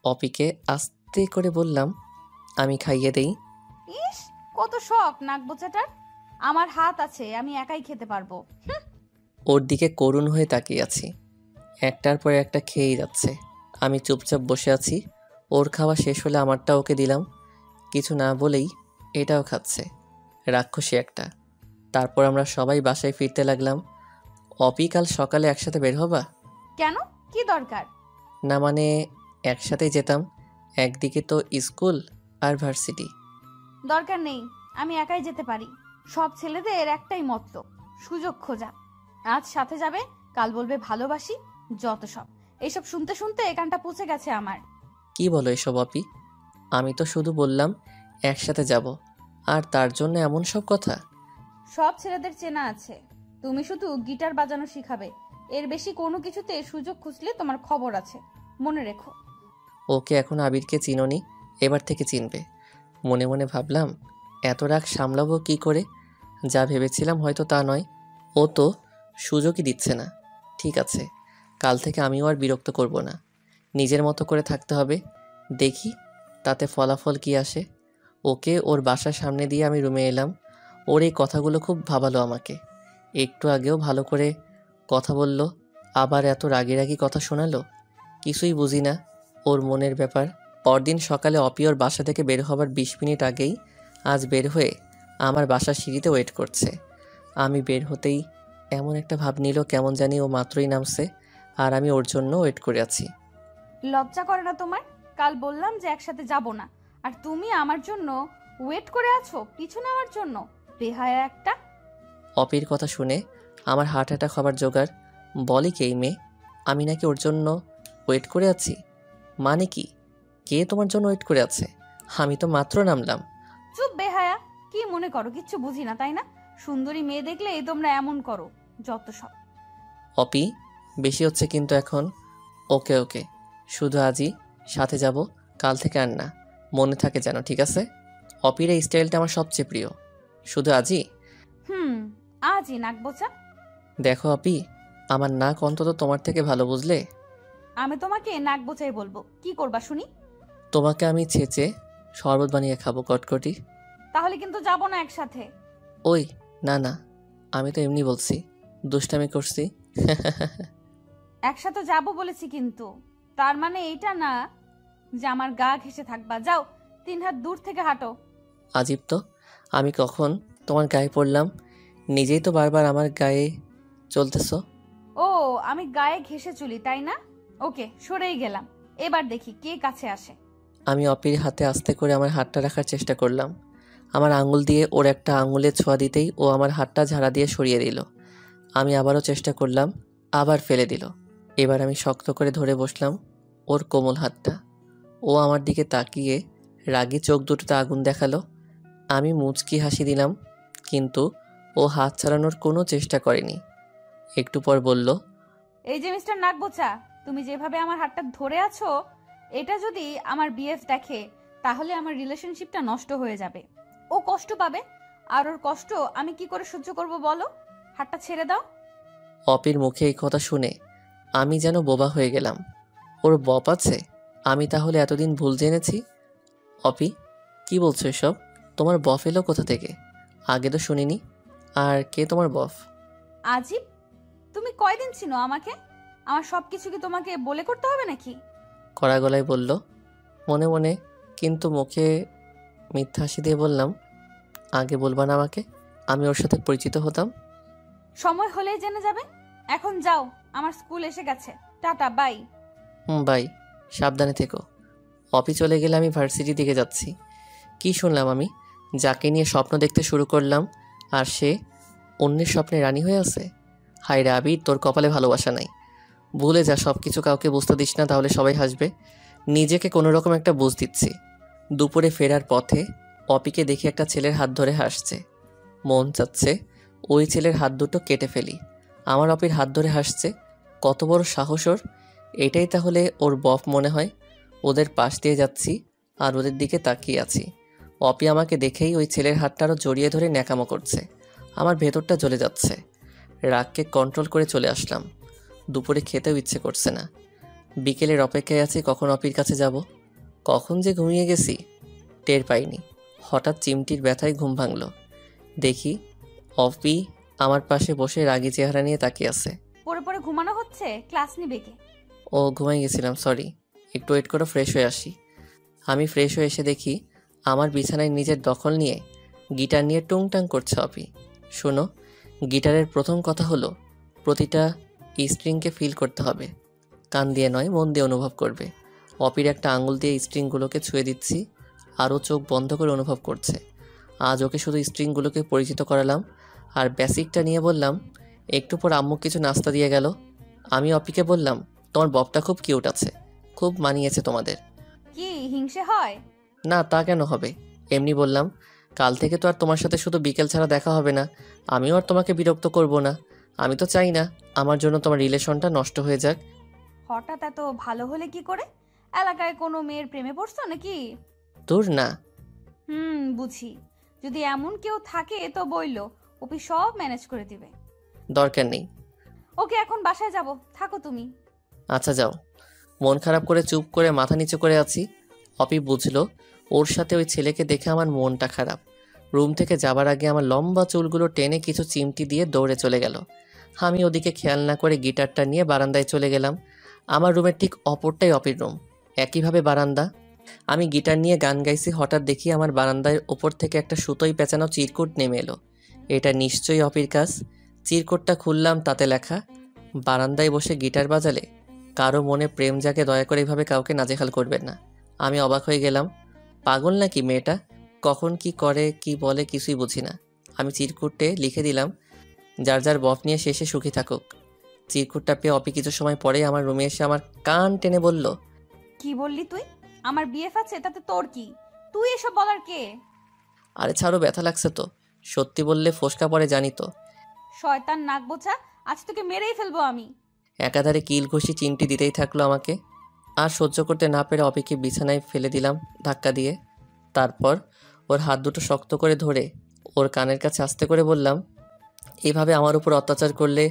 অপিকে আস্তে করে বললাম, আমি খাইয়ে দেই। ইস, কত শখ নাক বোচাটার। আমার হাত আছে, আমি একাই খেতে পারবো। ওর দিকে করুণ হয়ে তাকিয়ে আছি। একটার পর একটা খেয়েই যাচ্ছে। আমি চুপচাপ বসে আছি। ওর খাওয়া শেষ হলে আমারটা ওকে দিলাম। কিছু না বলেই এটাও খাচ্ছে, রাক্ষসী একটা। তারপর আমরা সবাই বাসায় ফিরতে লাগলাম। অপি, কাল সকালে একসাথে বের হবা? কেন, কি দরকার? না মানে একসাথেই যেতাম, একদিকে তো স্কুল আর ভার্সিটি। দরকার নেই, আমি একাই যেতে পারি। সব ছেলেদের একটাই মতলব, সুযোগ খোঁজা। আজ সাথে যাবে, কাল বলবে ভালোবাসি, যত সব। এইসব শুনতে শুনতে কানটা পচে গেছে আমার। কি বলো এসব অপি? আমি তো শুধু বললাম একসাথে যাব, আর তার জন্য এমন সব কথা? সব ছেলেদের চেনা আছে, তুমি শুধু গিটার বাজানো শিখাবে। এর বেশি কোনো কিছুতে সুযোগ খুঁজলে তোমার খবর আছে, মনে রেখো। ওকে এখন আবিরকে চিনোনি, এবার থেকে চিনবে। মনে মনে ভাবলাম, এত রাগ সামলাবো কি করে? যা ভেবেছিলাম হয়তো তা নয়। ও তো সুযোগই দিচ্ছে না। ঠিক আছে, কাল থেকে আমিও আর বিরক্ত করব না। নিজের মতো করে থাকতে হবে। দেখি তাতে ফলাফল কি আসে। ওকে ওর বাসার সামনে দিয়ে আমি রুমে এলাম। ওর এই কথাগুলো খুব ভাবালো আমাকে। একটু আগেও ভালো করে কথা বলল, আবার এত রাগি রাগি কথা শোনালো। কিছুই বুঝি না ওর মনের ব্যাপার। পরদিন সকালে অপি ওর বাসা থেকে বের হবার 20 মিনিট আগেই আজ বের হয়ে আমার বাসার সিঁড়িতে ওয়েট করছে। আমি বের হতেই এমন একটা ভাব নিল, কেমন জানি ও মাত্রই নামছে আর আমি ওর জন্য ওয়েট করে আছি। লজ্জা করে না তোমার? কাল বললাম যে একসাথে যাব না, আর তুমি আমার জন্য ওয়েট করে আছো পিছু নেওয়ার জন্য। বেহায়া একটা। অপির কথা শুনে আমার হার্ট অ্যাটাক হবার জোগাড়। বলে কি এই মেয়ে, আমি নাকি ওর জন্য ওয়েট করে আছি? মানে কি? কে তোমার জন্য ওয়েট করে আছে? আমি তো মাত্র নামলাম। চুপ বেহায়া, কি মনে করো কিচ্ছু বুঝি না তাই না? সুন্দরী মেয়ে দেখলে তোমরা এমন করো, যত সব। অপি, বেশি হচ্ছে কিন্তু এখন। ওকে ওকে, শুধু আজই সাথে যাব, কাল থেকে আর না। মনে থাকে যেন, ঠিক আছে? অপির এই স্টাইলটা আমার সবচেয়ে প্রিয়। শুধু আজই। আজই নাক বোচা। দেখো অপি, আমার নাক অন্তত তোমার থেকে ভালো, বুঝলে? আমি তোমাকে নাক বোচাই বলবো, কি করবা শুনি? তোমাকে আমি ছেঁচে শরবত বানিয়ে খাবো কটকটি। তাহলে কিন্তু যাব না একসাথে। ওই, না না, আমি তো এমনি বলছি, দুষ্টামি করছি। একসাথে যাব বলেছি, কিন্তু তার মানে এইটা না যে আমার গা ঘেঁষে থাকবা। যাও, 3 হাত দূর থেকে হাঁটো। আজীব তো, আমি কখন তোমার গায়ে পড়লাম? নিজেই তো বারবার আমার গায়ে চলতেছো। ও, আমি গায়ে ঘেঁষে চলি তাই না? ওকে, সরেই গেলাম। এবার দেখি কে কাছে আসে। আমি অপির হাতে আস্তে করে আমার হাতটা রাখার চেষ্টা করলাম। আমার আঙুল দিয়ে ওর একটা আঙুলে ছোঁয়া দিতেই ও আমার হাতটা ঝাড়া দিয়ে সরিয়ে দিল। আমি আবারও চেষ্টা করলাম, আবার ফেলে দিল। এবার আমি শক্ত করে ধরে বসলাম ওর কোমল হাতটা। ও আমার দিকে তাকিয়ে রাগী চোখ দুটোতে আগুন দেখালো। আমি মুচকি হাসি দিলাম, কিন্তু ও হাত ছাড়ানোর কোনো চেষ্টা করেনি। একটু পর বলল, এই যে মিস্টার নাকবোচা, তুমি যেভাবে আমার হাতটা ধরে আছো, এটা যদি আমার বিএফ দেখে তাহলে আমার রিলেশনশিপটা নষ্ট হয়ে যাবে। ও কষ্ট পাবে, আর ওর কষ্ট আমি কি করে সহ্য করব বলো? হাতটা ছেড়ে দাও। অপির মুখে এই কথা শুনে আমি যেন বোবা হয়ে গেলাম। ওর বপ আছে? আমি তাহলে এতদিন ভুল জেনেছি। অপি, কি বলছো এসব? তোমার বফ এলো কোথা থেকে? আগে তো শুনিনি। আর কে তোমার বফ? আজিব, তুমি কয়দিন চিনো আমাকে? আমার সবকিছু কি তোমাকে বলে করতে হবে নাকি? কড়া গলায় বলল, মনে মনে কিন্তু মুখে মিথ্যা হাসি দিয়ে বললাম, আগে বলবা না আমাকে, আমি ওর সাথে পরিচিত হতাম। সময় হলেই জেনে যাবে। এখন যাও, আমার স্কুল এসে গেছে। Tata, by. বাই, সাবধানে থেকো। অফিস চলে গেলে আমি ভার্সিটির দিকে যাচ্ছি। কি শুনলাম আমি? যাকে নিয়ে স্বপ্ন দেখতে শুরু করলাম আর সে অন্যের স্বপ্নে রানী হয়ে আছে। হায় রে আবির, তোর কপালে ভালোবাসা নাই। ভুলে যা, সব কিছু কাউকে বুঝতে দিস না, তাহলে সবাই হাসবে। নিজেকে কোনো রকম একটা বুঝ দিচ্ছি। দুপুরে ফেরার পথে অপিকে দেখি একটা ছেলের হাত ধরে হাসছে। মন চাচ্ছে ওই ছেলের হাত দুটো কেটে ফেলি। আমার অপির হাত ধরে হাসছে, কত বড় সাহস ওর! এটাই তাহলে ওর বফ মনে হয়। ওদের পাশ দিয়ে যাচ্ছি আর ওদের দিকে তাকিয়ে আছি। অপি আমাকে দেখেই ওই ছেলের হাতটা আরও জড়িয়ে ধরে ন্যাকামো করছে। আমার ভেতরটা জ্বলে যাচ্ছে। রাগকে কন্ট্রোল করে চলে আসলাম। দুপুরে খেতেও ইচ্ছে করছে না। বিকেলের অপেক্ষায় আছি কখন অপির কাছে যাব। কখন যে ঘুমিয়ে গেছি টের পাইনি। হঠাৎ চিমটির ব্যথায় ঘুম ভাঙল। দেখি অপি আমার পাশে বসে রাগী চেহারা নিয়ে তাকিয়ে আছে। পরে পরে ঘুমানো হচ্ছে, ক্লাস নিবে কে? ও ঘুমাই গেছিলাম, সরি, একটু ওয়েট করো, ফ্রেশ হয়ে আসি। আমি ফ্রেশ হয়ে এসে দেখি আমার বিছানায় নিজের দখল নিয়ে গিটার নিয়ে টুংটাং করছে অপি। শোনো, গিটারের প্রথম কথা হলো প্রতিটা স্ট্রিংকে ফিল করতে হবে। কান দিয়ে নয়, মন দিয়ে অনুভব করবে। অপির একটা আঙুল দিয়ে স্ট্রিংগুলোকে ছুঁয়ে দিচ্ছি, আরও চোখ বন্ধ করে অনুভব করছে। আজ ওকে শুধু স্ট্রিংগুলোকে পরিচিত করালাম আর বেসিকটা নিয়ে বললাম। একটু পর আম্মু কিছু নাস্তা দিয়ে গেল। আমি অপিকে বললাম, তোমার ববটা খুব কিউট আছে, খুব মানিয়েছে তোমাদের। কি হিংসে হয়? না, তা কেন হবে, এমনি বললাম। কাল থেকে তো আর তোমার সাথে শুধু বিকেল ছাড়া দেখা হবে না। আমিও আর তোমাকে বিরক্ত করব না। আমি তো চাই না আমার জন্য তোমার রিলেশনটা নষ্ট হয়ে যাক। হঠাৎ এত ভালো হলে কি করে? এলাকায় কোনো মেয়ের প্রেমে পড়ছো নাকি? তোর না। বুঝি। যদি এমন কেউ থাকে তো বইলো, ওপি সব ম্যানেজ করে দিবে। দরকার নেই। ওকে, এখন বাসায় যাব, থাকো তুমি। আচ্ছা যাও। মন খারাপ করে চুপ করে মাথা নিচু করে আছি। অপি বুঝলো ওর সাথে ওই ছেলেকে দেখে আমার মনটা খারাপ। রুম থেকে যাবার আগে আমার লম্বা চুলগুলো টেনে কিছু চিমটি দিয়ে দৌড়ে চলে গেল। আমি ওদিকে খেয়াল না করে গিটারটা নিয়ে বারান্দায় চলে গেলাম। আমার রুমের ঠিক অপরটাই অপির রুম, একইভাবে বারান্দা। আমি গিটার নিয়ে গান গাইছি, হঠাৎ দেখি আমার বারান্দার ওপর থেকে একটা সুতোয় পেঁচানো চিরকুট নেমে এলো। এটা নিশ্চয়ই অপির কাজ। চিরকুটটা খুললাম, তাতে লেখা, বারান্দায় বসে গিটার বাজালে কারো মনে প্রেম জাগে, দয়া করে এভাবে কাউকে নাজেহাল করবেন না। আমি অবাক হয়ে গেলাম, পাগল নাকি মেয়েটা? কখন কি করে কি বলে কিছুই বুঝি না। আমি চিরকুটে লিখে দিলাম, যার যার বফ নিয়ে শেষে সুখী থাকুক। চিরকুটটা পেয়ে অপি কিছু সময় পরেই আমার রুমে এসে আমার কান টেনে বলল, কি বললি তুই? আমার বিএফ আছে, তাতে তোর কি? তুই এসব বলার কে? আরে ছাড়ো, ব্যথা লাগছে তো। সত্যি বললে ফোসকা পড়ে জানি তো। শয়তান নাক বোঝা, আজ তোকে মেরেই ফেলবো আমি। একাধারে কিল ঘুষি চিমটি দিতেই থাকলো আমাকে। আর সহ্য করতে না পেরে অপিকে বিছানায় ফেলে দিলাম ধাক্কা দিয়ে। তারপর ওর হাত দুটো শক্ত করে ধরে ওর কানের কাছে আস্তে করে বললাম, এইভাবে আমার উপর অত্যাচার করলে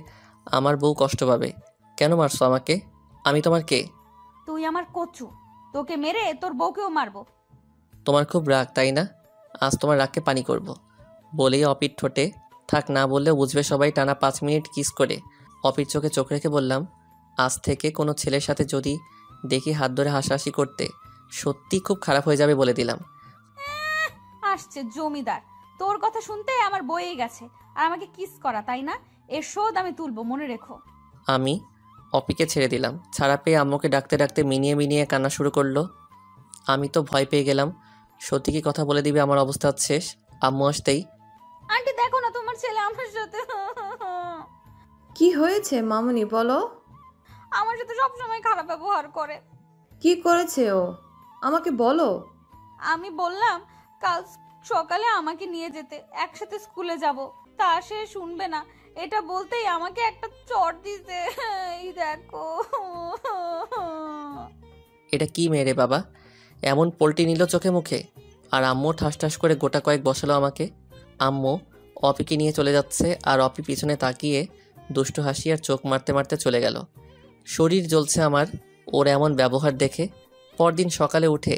আমার বউ কষ্ট পাবে। কেন মারছো আমাকে? আমি তোমার কে? তুই আমার কচু, তোকে মেরে তোর বউকেও মারবো। তোমার খুব রাগ তাই না? আজ তোমার রাগকে পানি করব। বলেই অপির ঠোঁটে, থাক না বললেও বুঝবে সবাই, টানা 5 মিনিট কিস করে অপির চোখে চোখ রেখে বললাম, আজ থেকে কোনো ছেলের সাথে যদি দেখি হাত ধরে হাসাহাসি করতে, সত্যি খুব খারাপ হয়ে যাবে বলে দিলাম। আসছে জমিদার, তোর কথা শুনতে আমার বইয়ে গেছে। আর আমাকে কিস করা, তাই না? এর শোধ আমি তুলবো, মনে রেখো। আমি অপিকে ছেড়ে দিলাম। ছাড়া পেয়ে আম্মুকে ডাকতে ডাকতে মিনিয়ে মিনিয়ে কান্না শুরু করলো। আমি তো ভয় পেয়ে গেলাম, সত্যি কি কথা বলে দিবে, আমার অবস্থা শেষ। আম্মু আসতেই, আন্টি দেখো না, তোমার ছেলে আমার সাথে কি হয়েছে মামুনি বলো? আমার সাথে সবসময় খারাপ ব্যবহার করে। কি করেছে ও? আমাকে বলো। আমি বললাম কাল সকালে আমাকে নিয়ে যেতে, একসাথে স্কুলে যাব। তা সে শুনবে না। এটা বলতেই আমাকে একটা চড় দিছে। এই দেখো। এটা কি মেরে বাবা, এমন পল্টি নিল চোখে মুখে। আর আম্মু ঠাস ঠাস করে গোটা কয়েক বসালো আমাকে। আম্মু অপিকে নিয়ে চলে যাচ্ছে আর অপি পিছনে তাকিয়ে দুষ্টু হাসি আর চোখ মারতে মারতে চলে গেল। শরীর জ্বলছে আমার ওর এমন ব্যবহার দেখে। পরদিন সকালে উঠে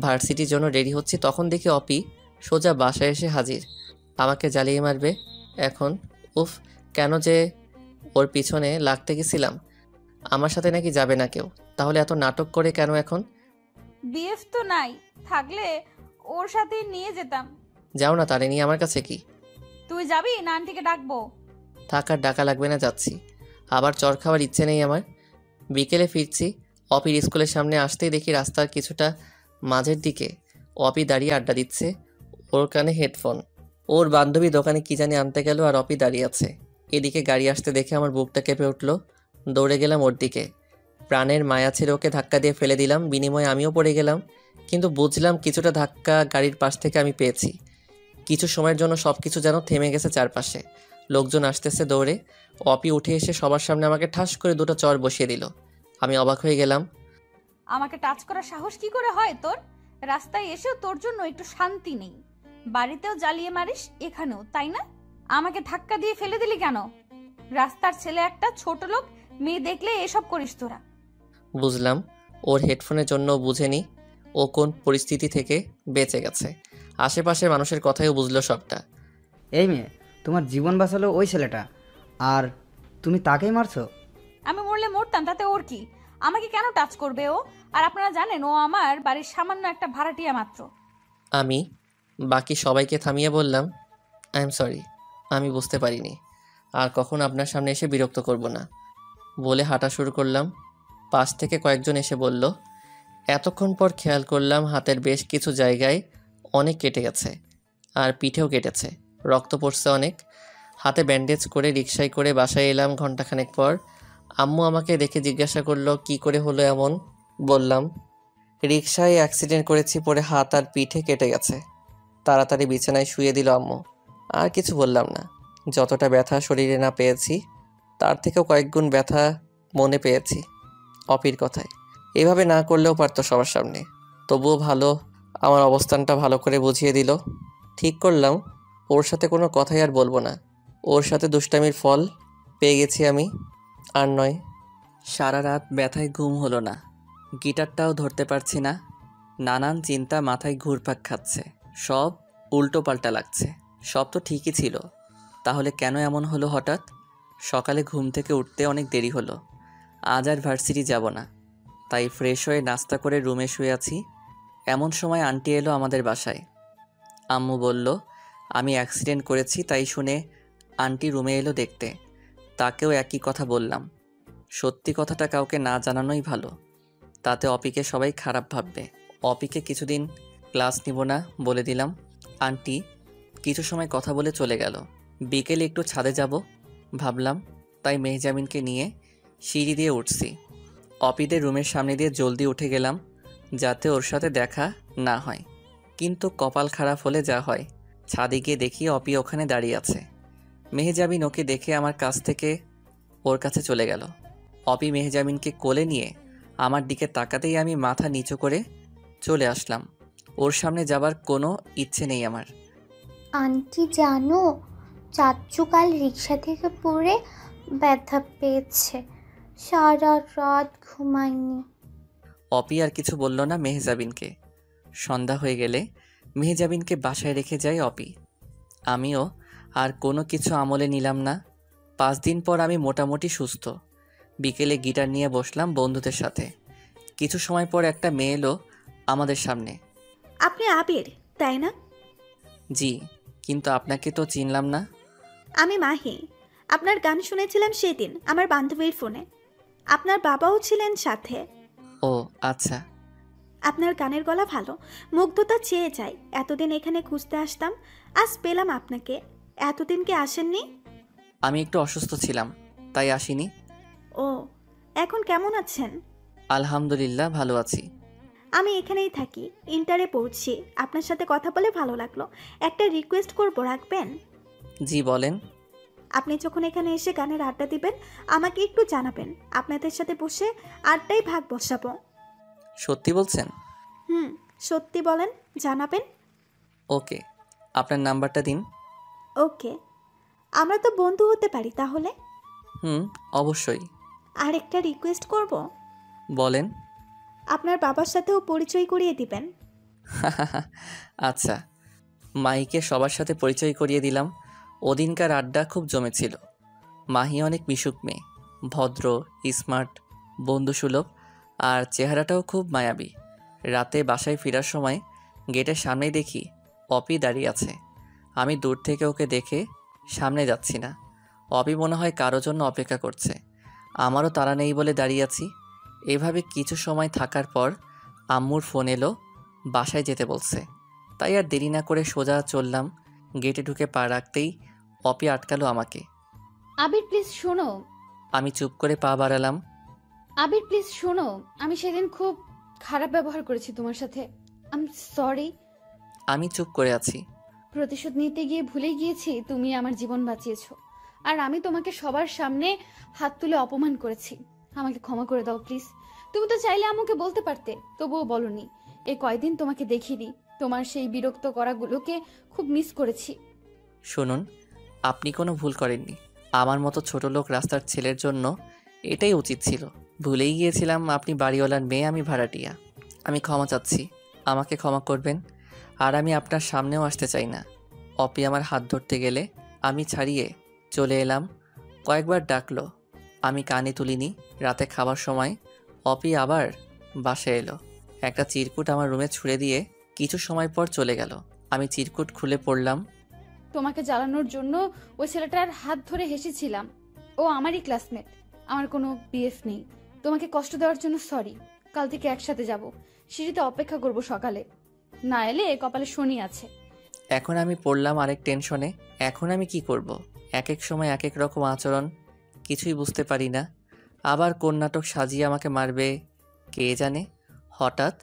ভার্সিটির জন্য রেডি হচ্ছি, তখন দেখি অপি সোজা বাসায় এসে হাজির। আমাকে জ্বালিয়ে মারবে এখন। উফ, কেন যে ওর পিছনে লাগতে গেছিলাম। আমার সাথে নাকি যাবে না কেউ, তাহলে এত নাটক করে কেন এখন? বিএফ তো নাই, থাকলে ওর সাথে নিয়ে যেতাম। যাও না, তারে নিয়ে আমার কাছে কি? তুই যাবি না আন্টিকে ডাকবো? থাক, আর ডাকা লাগবে না, যাচ্ছি। আবার চর খাওয়ার ইচ্ছে নেই আমার। বিকেলে ফিরছি, অপির স্কুলের সামনে আসতেই দেখি রাস্তার কিছুটা মাঝের দিকে অপি দাঁড়িয়ে আড্ডা দিচ্ছে, ওর কানে হেডফোন। ওর বান্ধবী দোকানে কি জানি আনতে গেল আর অপি দাঁড়িয়ে আছে। এদিকে গাড়ি আসতে দেখে আমার বুকটা কেঁপে উঠল। দৌড়ে গেলাম ওর দিকে। প্রাণের মায়া ছেড়ে ওকে ধাক্কা দিয়ে ফেলে দিলাম, বিনিময়ে আমিও পড়ে গেলাম। কিন্তু বুঝলাম কিছুটা ধাক্কা গাড়ির পাশ থেকে আমি পেয়েছি। কিছু সময়ের জন্য সব কিছু যেন থেমে গেছে চারপাশে। লোকজন আসতেছে দৌড়ে। অপি উঠে এসে সবার সামনে আমাকে ঠাস করে দুটো চড় বসিয়ে দিল। আমি অবাক হয়ে গেলাম। আমাকে টাচ করার সাহস কি করে হয় তোর? রাস্তায় এসেও তোর জন্য একটু শান্তি নেই। বাড়িতেও জ্বালিয়ে মারিস, এখানেও তাই না? আমাকে ধাক্কা দিয়ে ফেলে দিলি কেন? রাস্তার ছেলে একটা, ছোট লোক, মেয়ে দেখলে এসব করিস তোরা। বুঝলাম ওর হেডফোনের জন্য বুঝেনি ও কোন পরিস্থিতি থেকে বেঁচে গেছে। আশেপাশের মানুষের কথাইও বুঝলো সবটা। এই মেয়ে, তোমার জীবন বাঁচালো ওই ছেলেটা, আর তুমি তাকেই মারছো? আমি মরলে মরতাম, তাতে ওর কি? আমাকে কেন টাচ করবে ও? আর আপনারা জানেন ও আমার বাড়ির সামান্য একটা ভাড়াটিয়া মাত্র। আমি বাকি সবাইকে থামিয়ে বললাম, আই এম সরি, আমি বুঝতে পারিনি। আর কখন আপনার সামনে এসে বিরক্ত করব না বলে হাঁটা শুরু করলাম। পাশ থেকে কয়েকজন এসে বলল। এতক্ষণ পর খেয়াল করলাম হাতের বেশ কিছু জায়গায় অনেক কেটে গেছে, আর পিঠেও কেটেছে, রক্ত পড়ছে অনেক। হাতে ব্যান্ডেজ করে রিকশায় করে বাসায় এলাম ঘন্টাখানেক পর। আম্মু আমাকে দেখে জিজ্ঞাসা করলো কি করে হলো এমন। বললাম রিকশায় অ্যাক্সিডেন্ট করেছি, পরে হাত আর পিঠে কেটে গেছে। তাড়াতাড়ি বিছানায় শুয়ে দিল আম্মু। আর কিছু বললাম না। যতটা ব্যথা শরীরে না পেয়েছি তার থেকেও কয়েক গুণ ব্যথা মনে পেয়েছি অপির কথায়। এভাবে না করলেও পারতো সবার সামনে, তবুও ভালো আমার অবস্থানটা ভালো করে বুঝিয়ে দিল। ঠিক করলাম ওর সাথে কোনো কথাই আর বলবো না। ওর সাথে দুষ্টামির ফল পেয়ে গেছি আমি। আর নয়, সারা রাত ব্যথায় ঘুম হলো না, গিটারটাও ধরতে পারছি না। নানান চিন্তা মাথায় ঘুরপাক খাচ্ছে, সব উল্টো পাল্টা লাগছে। সব তো ঠিকই ছিল, তাহলে কেন এমন হলো হঠাৎ? সকালে ঘুম থেকে উঠতে অনেক দেরি হলো। আজ আর ভার্সিটি যাব না, তাই ফ্রেশ হয়ে নাস্তা করে রুমে শুয়ে আছি। এমন সময় আন্টি এলো আমাদের বাসায়। আম্মু বলল আমি অ্যাক্সিডেন্ট করেছি, তাই শুনে আন্টি রুমে এলো দেখতে। তাকেও একই কথা বললাম। সত্যি কথাটা কাউকে না জানানোই ভালো, তাতে অপিকে সবাই খারাপ ভাববে। অপিকে কিছুদিন ক্লাস নিব না বলে দিলাম। আন্টি কিছু সময় কথা বলে চলে গেল। বিকেলে একটু ছাদে যাব ভাবলাম, তাই মেহজামিনকে নিয়ে সিঁড়ি দিয়ে উঠছি। অপিদের রুমের সামনে দিয়ে জলদি উঠে গেলাম যাতে ওর সাথে দেখা না হয়। কিন্তু কপাল খারাপ হলে যা হয়, ছাদে গিয়ে দেখি অপি ওখানে দাঁড়িয়ে আছে। মেহজামিন ওকে দেখে আমার কাছ থেকে ওর কাছে চলে গেল। অপি মেহজামিনকে কোলে নিয়ে আমার দিকে তাকাতেই আমি মাথা নিচু করে চলে আসলাম। ওর সামনে যাবার কোনো ইচ্ছে নেই আমার। আন্টি জানো, চাচ্চু কাল রিক্সা থেকে পড়ে ব্যথা পেয়েছে, সারা রাত ঘুমায়নি। অপি আর কিছু বলল না মেহজাবিনকে। সন্ধ্যা হয়ে গেলে মেহজাবিনকে বাসায় রেখে যায় অপি। আমিও আর কোনো কিছু আমলে নিলাম না। 5 দিন পর আমি মোটামুটি সুস্থ। বিকেলে গিটার নিয়ে বসলাম বন্ধুদের সাথে। কিছু সময় পর একটা মেয়ে এলো আমাদের সামনে। আপনি আবির, তাই না? জি, কিন্তু আপনাকে তো চিনলাম না। আমি মাহি। আপনার গান শুনেছিলাম সেদিন আমার বান্ধবীর ফোনে। আপনার বাবাও ছিলেন সাথে। ও আচ্ছা। আপনার গানের গলা ভালো, মুগ্ধতা চেয়ে যায়। এতদিন এখানে খুঁজতে আসতাম, আজ পেলাম আপনাকে। এতদিন কি আসেননি? আমি একটু অসুস্থ ছিলাম, তাই আসিনি। ও, এখন কেমন আছেন? আলহামদুলিল্লাহ ভালো আছি। আমি এখানেই থাকি, ইন্টারে পড়ছি। আপনার সাথে কথা বলে ভালো লাগলো। একটা রিকোয়েস্ট করবো, রাখবেন? জি বলেন। আপনি যখন এখানে এসে গানের আড্ডা দিবেন আমাকে একটু জানাবেন। আপনাদের সাথে বসে আড্ডায় ভাগ বসাবো। সত্যি বলছেন? সত্যি বলেন, জানাবেন। ওকে, আপনার নাম্বারটা দিন। ওকে, আমরা তো বন্ধু হতে পারি তাহলে? অবশ্যই। আর একটা রিকোয়েস্ট করব। বলেন। আপনার বাবার সাথেও পরিচয় করিয়ে দিবেন। আচ্ছা। মাহিকে সবার সাথে পরিচয় করিয়ে দিলাম। ওদিনকার আড্ডা খুব জমেছিল। মাহি অনেক মিশুক মেয়ে, ভদ্র, স্মার্ট, বন্ধুসুলভ, আর চেহারাটাও খুব মায়াবী। রাতে বাসায় ফেরার সময় গেটের সামনেই দেখি অপি দাঁড়িয়ে আছে। আমি দূর থেকে ওকে দেখে সামনে যাচ্ছি না। অপি মনে হয় কারো জন্য অপেক্ষা করছে। আমারও তাড়া নেই বলে দাঁড়িয়ে আছি। এভাবে কিছু সময় থাকার পর আম্মুর ফোন এলো, বাসায় যেতে বলছে। তাই আর দেরি না করে সোজা চললাম। গেটে ঢুকে পা রাখতেই অপি আটকালো আমাকে। আবির প্লিজ শোনো। আমি চুপ করে পা বাড়ালাম। আবির প্লিজ শোনো, আমি সেদিন খুব খারাপ ব্যবহার করেছি তোমার সাথে। I am sorry. আমি চুপ করে আছি। প্রতিশোধ নিতে গিয়ে ভুলে গিয়েছি তুমি আমার জীবন বাঁচিয়েছো, আর আমি তোমাকে সবার সামনে হাত তুলে অপমান করেছি। আমাকে ক্ষমা করে দাও প্লিজ। তুমি তো চাইলে আমাকে বলতে পারতে, তবুও বলনি। এই কয়দিন তোমাকে দেখিনি, তোমার সেই বিরক্ত করাগুলোকে খুব মিস করেছি। শুনুন, আপনি কোনো ভুল করেননি। আমার মতো ছোট লোক রাস্তার ছেলের জন্য এটাই উচিত ছিল। ভুলেই গিয়েছিলাম আপনি বাড়িওয়ালার মেয়ে, আমি ভাড়াটিয়া। আমি ক্ষমা চাচ্ছি, আমাকে ক্ষমা করবেন। আর আমি আপনার সামনেও আসতে চাই না। অপি আমার হাত ধরতে গেলে আমি ছাড়িয়ে চলে এলাম। কয়েকবার ডাকলো, আমি কানে তুলিনি। রাতে খাবার সময় অপি আবার বাসায় এলো। একটা চিরকুট আমার রুমে ছুঁড়ে দিয়ে কিছু সময় পর চলে গেল। আমি চিরকুট খুলে পড়লাম। তোমাকে জ্বালানোর জন্য ওই ছেলেটার হাত ধরে হেসেছিলাম। ও আমারই ক্লাসমেট, আমার কোনো বিএফ নেই। তোমাকে কষ্ট দেওয়ার জন্য সরি। কাল থেকে একসাথে যাব, সিঁড়িতে অপেক্ষা করব সকালে। না এলে কপালে শনি আছে। এখন আমি পড়লাম আরেক টেনশনে। এখন আমি কি করব? এক এক সময় এক এক রকম আচরণ, কিছুই বুঝতে পারি না। আবার কোন নাটক সাজিয়ে আমাকে মারবে কে জানে। হঠাৎ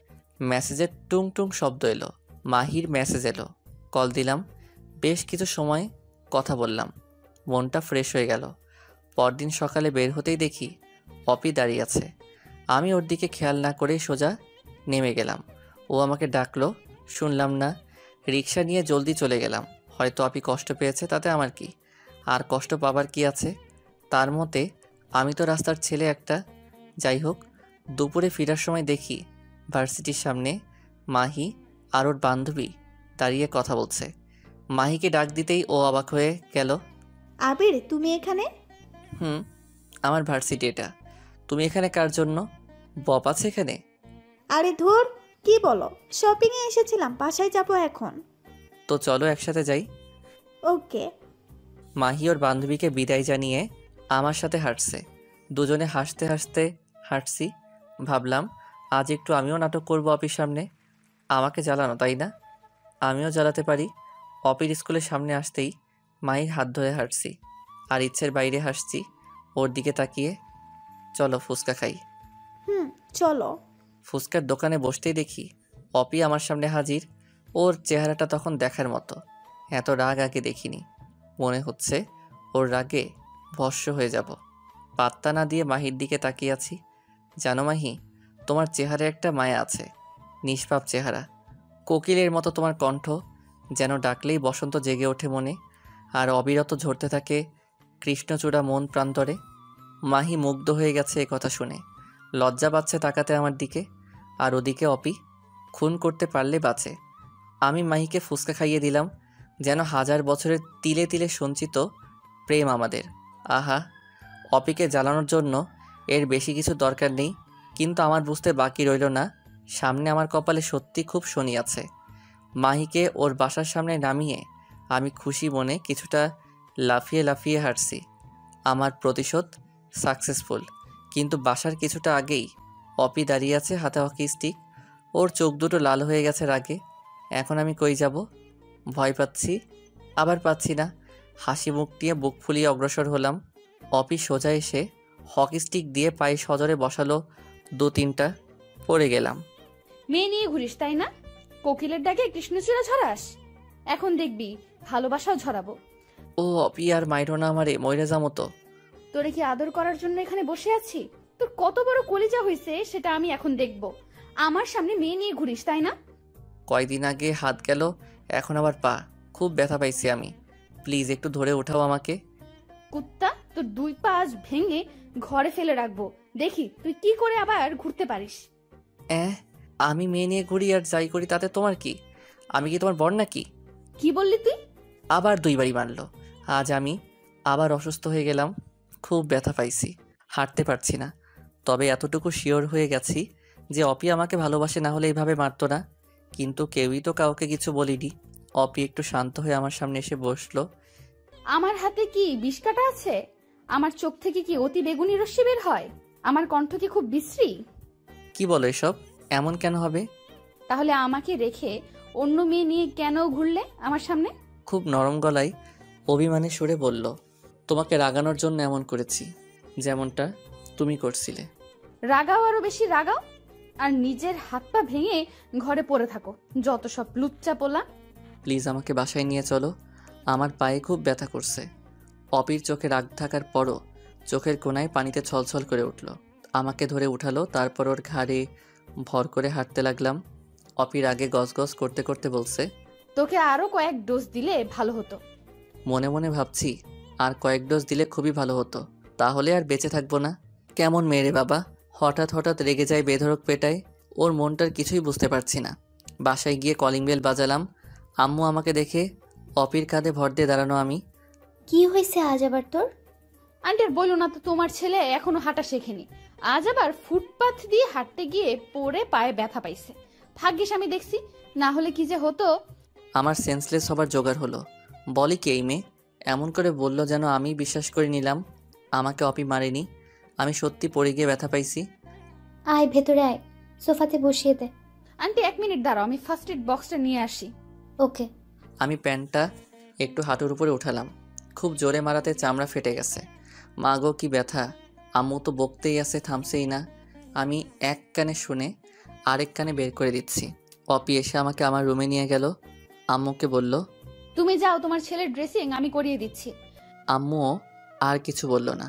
মেসেজের টুং টুং শব্দ এলো। মাহির মেসেজ এলো। কল দিলাম। বেশ কিছু সময় কথা বললাম, মনটা ফ্রেশ হয়ে গেল। পরদিন সকালে বের হতেই দেখি অপি দাঁড়িয়ে আছে। আমি ওর দিকে খেয়াল না করেই সোজা নেমে গেলাম। ও আমাকে ডাকলো, শুনলাম না। রিক্সা নিয়ে জলদি চলে গেলাম। হয়তো অপি কষ্ট পেয়েছে, তাতে আমার কি? আর কষ্ট পাবার কি আছে? তার মতে আমি তো রাস্তার ছেলে একটা। যাই হোক, দুপুরে ফেরার সময় দেখি ভার্সিটির সামনে মাহি আর ওর বান্ধবী দাঁড়িয়ে কথা বলছে। মাহিকে ডাক দিতেই ও অবাক হয়ে গেল। আবির, তুমি এখানে? আমার ভার্সিটি এটা। তুমি এখানে কার জন্য? বপ আছে এখানে? আরে ধুর, কি বলো? শপিং এ এসেছিলাম, বাসায় যাব এখন। তো চলো একসাথে যাই। ওকে। মাহি ওর বান্ধবীকে বিদায় জানিয়ে আমার সাথে হাঁটছে। দুজনে হাসতে হাসতে হাঁটছি। ভাবলাম আজ একটু আমিও নাটক করব অপির সামনে। আমাকে জ্বালানো, তাই না? আমিও জ্বালাতে পারি। অপির স্কুলের সামনে আসতেই মাহির হাত ধরে হাঁটছি, আর ইচ্ছের বাইরে হাসছি ওর দিকে তাকিয়ে। চলো ফুচকা খাই। চলো। ফুচকার দোকানে বসতেই দেখি অপি আমার সামনে হাজির। ওর চেহারাটা তখন দেখার মতো। এত রাগ আগে দেখিনি। মনে হচ্ছে ওর রাগে ভস্ম হয়ে যাব। পাত্তা না দিয়ে মাহির দিকে তাকিয়ে আছি। জানো মাহি, তোমার চেহারায় একটা মায়া আছে। নিষ্পাপ চেহারা, কোকিলের মতো তোমার কণ্ঠ, যেন ডাকলেই বসন্ত জেগে ওঠে মনে, আর অবিরত ঝরতে থাকে কৃষ্ণচূড়া মন প্রান্তরে। মাহি মুগ্ধ হয়ে গেছে এ কথা শুনে। লজ্জা পাচ্ছে তাকাতে আমার দিকে। আর ওদিকে অপি খুন করতে পারলে বাঁচে। আমি মাহিকে ফুচকা খাইয়ে দিলাম, যেন হাজার বছরের তিলে তিলে সঞ্চিত প্রেম আমাদের। আহা, অপিকে জ্বালানোর জন্য এর বেশি কিছু দরকার নেই। কিন্তু আমার বুঝতে বাকি রইল না, সামনে আমার কপালে সত্যি খুব শনি আছে। মাহিকে ওর বাসার সামনে নামিয়ে আমি খুশি মনে কিছুটা লাফিয়ে লাফিয়ে হাঁটছি। আমার প্রতিশোধ সাকসেসফুল। কিন্তু বাসার কিছুটা আগেই অপি দাঁড়িয়ে আছে, হাতে হকি স্টিক। ওর চোখ দুটো লাল হয়ে গেছে রাগে। এখন আমি কই যাব? ভয় পাচ্ছি, আবার পাচ্ছি না। হাসি মুখ নিয়ে বুক ফুলিয়ে অগ্রসর হলাম। অপি সোজা এসে হকি স্টিক দিয়ে পায়ে সজোরে বসালো, দু তিনটা পড়ে গেলাম। মেয়ে নিয়ে ঘুরিস তাই না? কোকিলের ডাকে কৃষ্ণচূড়া ঝরাস? এখন দেখবি ভালোবাসাও ঝরাবো। ও অপি, আর মাইরো না আমারে, মইরা যামো তো। তোরে কি আদর করার জন্য এখানে বসে আছি? তোর কত বড় কলিজা হয়েছে সেটা আমি এখন দেখব। আমার সামনে মেয়ে নিয়ে ঘুরিস তাই না? কয়দিন আগে হাত গেল, এখন আবার পা। খুব ব্যথা পাইছি আমি। প্লিজ একটু ধরে ওঠাও আমাকে। কুত্তা, তোর দুই পা আজ ভেঙে ঘরে ফেলে রাখবো। দেখি তুই কি করে আবার ঘুরতে পারিস। আমি মেয়ে নিয়ে ঘুরি আর যাই করি তাতে তোমার কি? আমি কি তোমার বর নাকি? কি বললি তুই? আবার দুইবারই মারলো। আজ আমি আবার অসুস্থ হয়ে গেলাম, খুব ব্যথা পাইছি, হাঁটতে পারছি না। তবে এতটুকু শিওর হয়ে গেছি যে অপি আমাকে ভালোবাসে, না হলে এইভাবে মারতো না। কিন্তু কেউই তো কাউকে কিছু বলিনি। অপি একটু শান্ত হয়ে আমার সামনে এসে বসলো। আমার হাতে কি বিষ কাটা আছে? আমার চোখ থেকে কি অতি বেগুনি রশ্মি বের হয়? আমার কণ্ঠ কি খুব বিশ্রী? কি বলো এসব? এমন কেন হবে? তাহলে আমাকে রেখে অন্য মেয়ে নিয়ে কেন ঘুরলে আমার সামনে? খুব নরম গলায় অভিমানে সুরে বলল, তোমাকে রাগানোর জন্য এমন করেছি। যেমনটা তুমি করছিলে। রাগাও, আরো বেশি রাগাও, আর নিজের হাত পা ভেঙে ঘরে পড়ে থাকো। যত সব লুচ্চা পোলা। প্লিজ আমাকে বাসায় নিয়ে চলো, আমার পায়ে খুব ব্যথা করছে। অপির চোখে রাগ থাকার পরও চোখের কোণায় পানিতে ছলছল করে উঠল। আমাকে ধরে উঠালো, তারপর ওর ঘাড়ে ভর করে হাঁটতে লাগলাম। অপির আগে গজগজ করতে করতে বলছে, তোকে আরো কয়েক ডোজ দিলে ভালো হতো। মনে মনে ভাবছি আর কয়েক ডোজ দিলে খুবই ভালো হতো, তাহলে আর বেঁচে থাকবো না। কেমন মেয়ে রে বাবা, হঠাৎ হঠাৎ রেগে যায় বেধড়ক পেটায়। ওর মনটার কিছুই বুঝতে পারছি না। বাসায় গিয়ে কলিং বেল বাজালাম। আম্মু আমাকে দেখে অপির কাঁধে ভর দিয়ে দাঁড়ানো। আমি, কি হয়েছে আজ আবার তোর? আন্টি আর বলো না তো, তোমার ছেলে এখনো হাঁটা শেখেনি। আজ আবার ফুটপাথ দিয়ে হাঁটতে গিয়ে পড়ে পায়ে ব্যথা পাইছে। ভাগ্যিস আমি দেখছি, না হলে কি যে হতো। আমার সেন্সলেস হবার জোগাড় হলো। বলি কি এই মেয়ে, এমন করে বলল যেন আমি বিশ্বাস করে নিলাম আমাকে অপি মারেনি। আমি সত্যি পড়ে গিয়ে ব্যথা পাইছি। আয় ভেতরে আয়, সোফাতে বসিয়ে দে। আন্টি 1 মিনিট দাঁড়াও, আমি ফার্স্ট এড বক্সটা নিয়ে আসি। ওকে। আমি প্যান্টটা একটু হাঁটুর উপরে উঠালাম। খুব জোরে মারাতে চামড়া ফেটে গেছে। মা গো কি ব্যথা! আম্মু তো বকতেই আছে, থামছেই না। আমি এক কানে শুনে আরেক কানে বের করে দিচ্ছি। অপি এসে আমাকে আমার রুমে নিয়ে গেল। আম্মুকে বলল, তুমি যাও, তোমার ছেলের ড্রেসিং আমি করিয়ে দিচ্ছি। আম্মুও আর কিছু বলল না।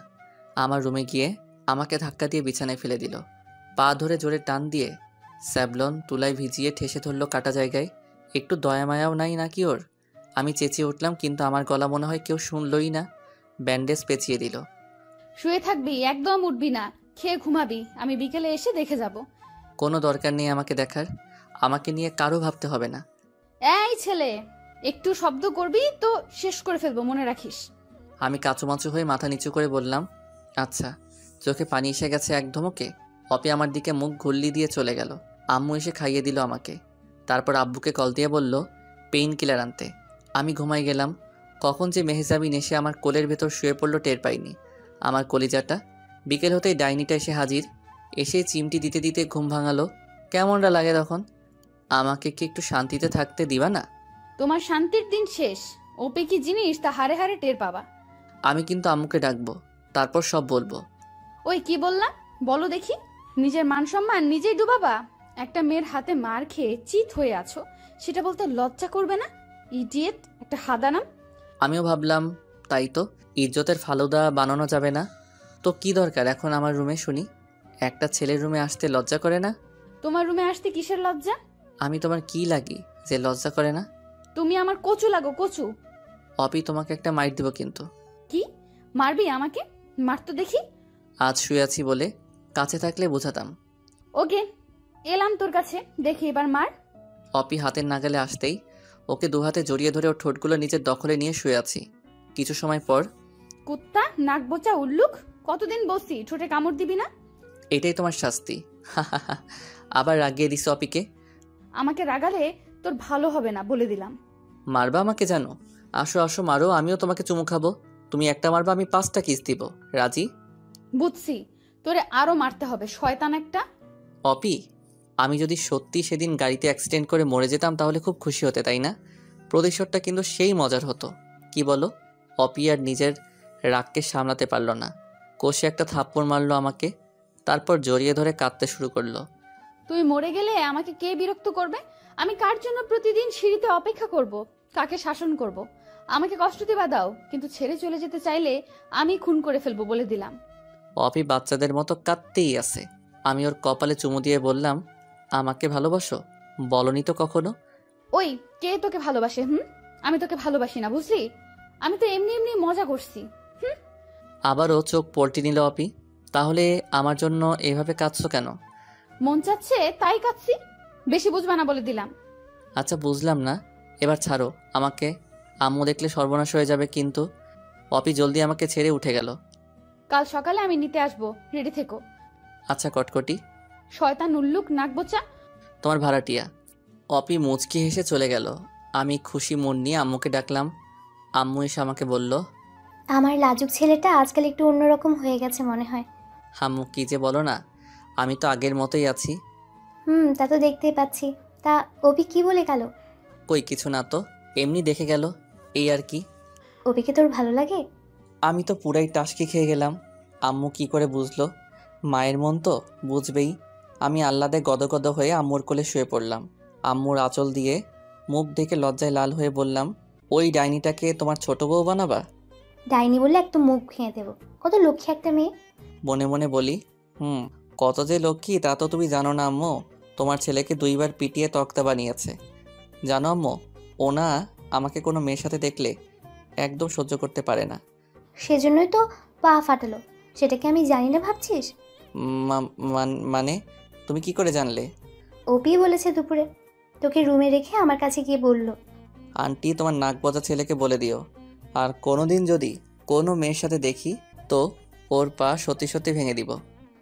আমার রুমে গিয়ে আমাকে ধাক্কা দিয়ে বিছানায় ফেলে দিল। পা ধরে জোরে টান দিয়ে স্যাবলন তুলায় ভিজিয়ে ঠেসে ধরলো কাটা জায়গায়। একটু দয়া মায়াও নাই নাকি ওর? আমি চেঁচিয়ে উঠলাম, কিন্তু আমার গলা মনে হয় কেউ শুনলই না। ব্যান্ডেজ পেঁচিয়ে দিল। শুয়ে থাকবি, একদম উঠবি না, খেয়ে ঘুমাবি। আমি বিকেলে এসে দেখে যাব। কোনো দরকার নেই আমাকে দেখার, আমাকে নিয়ে কারো ভাবতে হবে না। এই ছেলে, একটু শব্দ করবি তো শেষ করে ফেলবো, মনে রাখিস। আমি কাঁচুমাচু হয়ে মাথা নিচু করে বললাম, আচ্ছা। চোখে পানি এসে গেছে এক ধমকে। অপি আমার দিকে মুখ ঘুরলি দিয়ে চলে গেল। আম্মু এসে খাইয়ে দিল আমাকে। তারপর আব্বুকে কল দিয়ে বলল পেইন কিলার আনতে। আমি ঘুমাই গেলাম। কখন যে মেহজাবিন এসে আমার কোলের ভেতর শুয়ে পড়লো টের পাইনি। আমার কলিজাটা। বিকেল হতেই ডাইনিটা এসে হাজির। এসে চিমটি দিতে দিতে ঘুম ভাঙালো। কেমনটা লাগে তখন? আমাকে কি একটু শান্তিতে থাকতে দিবা না? তোমার শান্তির দিন শেষ। ওপে কি জিনিস তা হারে হারে টের পাবা। আমি কিন্তু আম্মুকে ডাকবো, তারপর সব বলবো। ওই কি বললাম বলো দেখি। নিজের মান সম্মান নিজেই ডুবাবা? একটা মেয়ের হাতে মার খেয়ে চিত হয়ে আছো, সেটা বলতে লজ্জা করবে না? ইডিয়েট, একটা হাদানাম। আমিও ভাবলাম তাই তো, ইজ্জতের ফালুদা বানানো যাবে না তো কি দরকার এখন আমার রুমে শুনি? একটা ছেলের রুমে আসতে লজ্জা করে না? তোমার রুমে আসতে কিসের লজ্জা? আমি তোমার কি লাগি যে লজ্জা করে না? তুমি আমার কচু লাগো, কচু। অপি তোমাকে একটা মাইর দিব কিন্তু। কি মারবি আমাকে? মার তো দেখি। আজ শুয়ে আছি বলে, কাছে থাকলে বোঝাতাম। ওকে, এলাম তোর কাছে, দেখি এবার মার। অপি হাতের নাগালে আসতেই ওকে দুহাতে জড়িয়ে ধরে ওর ঠোঁটগুলো নিজের দখলে নিয়ে শুয়ে আছি। কিছু সময় পর, কুত্তা, নাক বোচা উল্লুক, কতদিন বসি, ঠোঁটে কামড় দিবি না? এটাই তোমার শাস্তি। আবার রাগিয়ে দিস অপিকে। আমাকে রাগালে তোর ভালো হবে না, বলে দিলাম। মারবা আমাকে জানো? আসো আসো মারো, আমিও তোমাকে চুমু খাবো। তুমি একটা মারবা, আমি 5টা কিস দিব। রাজি? বুঝছি, তোরে আরো মারতে হবে, শয়তান একটা। অপি, আমি যদি সত্যি সেদিন গাড়িতে অ্যাক্সিডেন্ট করে মরে যেতাম তাহলে খুব খুশি হতে, তাই না? প্রতিশোধটা কিন্তু সেই মজার হতো, কি বলো? অপি আর নিজের রাগকে সামলাতে পারল না। কষে একটা থাপ্পড় মারলো আমাকে, তারপর জড়িয়ে ধরে কাঁদতে শুরু করলো। তুই মরে গেলে আমাকে কে বিরক্ত করবে? আমি কার জন্য প্রতিদিন সিঁড়িতে অপেক্ষা করব? কাকে শাসন করব? আমাকে কষ্ট দিবা দাও, কিন্তু ছেড়ে চলে যেতে চাইলে আমি খুন করে ফেলবো, বলে দিলাম। অপি বাচ্চাদের মতো কাঁদতেই আছে। আমি ওর কপালে চুমু দিয়ে বললাম, আমাকে ভালোবাসো? বলনি তো কখনো। ওই, কে তোকে ভালোবাসে? আমি তোকে ভালোবাসি না, বুঝলি? আমি তো এমনি এমনি মজা করছি। আবারও চোখ পল্টি নিল অপি। তাহলে আমার জন্য এভাবে কাঁদছো কেন? মন চাচ্ছে তাই কাচ্ছি। বেশি বুঝবা না, বলে দিলাম। আচ্ছা বুঝলাম না, এবার ছাড়ো আমাকে। আম্মু দেখলে সর্বনাশ হয়ে যাবে কিন্তু। অপি জলদি আমাকে ছেড়ে উঠে গেল। কাল সকালে আমি নিতে আসবো, রেডি থেকো। আচ্ছা কটকটি। শয়তান উল্লুক, নাক বোচা। তোমার ভাড়াটিয়া। অপি মুচকি হেসে চলে গেল। আমি খুশি মন নিয়ে আম্মুকে ডাকলাম। আম্মু এসে আমাকে বলল, আমার লাজুক ছেলেটা আজকাল একটু অন্যরকম হয়ে গেছে মনে হয়। আম্মু কি যে বলো না, আমি তো আগের মতোই আছি। তা তো দেখতেই পাচ্ছি। তা অভি কি বলে গেল? কই কিছু না তো, এমনি দেখে গেল, এই আর কি। অভিকে তোর ভালো লাগে? আমি তো পুরাই টাসকি খেয়ে গেলাম। আম্মু কি করে বুঝলো? মায়ের মন তো বুঝবেই। আমি আহ্লাদে গদগদ হয়ে আম্মুর কোলে শুয়ে পড়লাম। আম্মুর আঁচল দিয়ে মুখ দেখে লজ্জায় লাল হয়ে বললাম, ওই ডাইনিটাকে তোমার ছোট বউ বানাবা? ডাইনি বললে একদম মুখ ভেঙে দেবো। কত লক্ষ্মী একটা মেয়ে। মনে মনে বলি, কত যে লক্ষ্মী তা তো তুমি জানো না আম্মু। তোমার ছেলেকে 2বার পিটিয়ে তক্তা বানিয়েছে। জানো আম্মু, ও না আমাকে কোনো মেয়ের সাথে দেখলে একদম সহ্য করতে পারে না। সেজন্যই তো পা ফাটালো। সেটাকে আমি জানি না ভাবছিস? মানে তুমি কি করে জানলে? ওপি বলেছে দুপুরে। তোকে রুমে রেখে আমার কাছে গিয়ে বলল। আন্টি তোমার নাক বজা ছেলেকে বলে দিও, আর কোনোদিন যদি কোনো মেয়ের সাথে দেখি তো ওর পা সত্যি সত্যি ভেঙে দিব।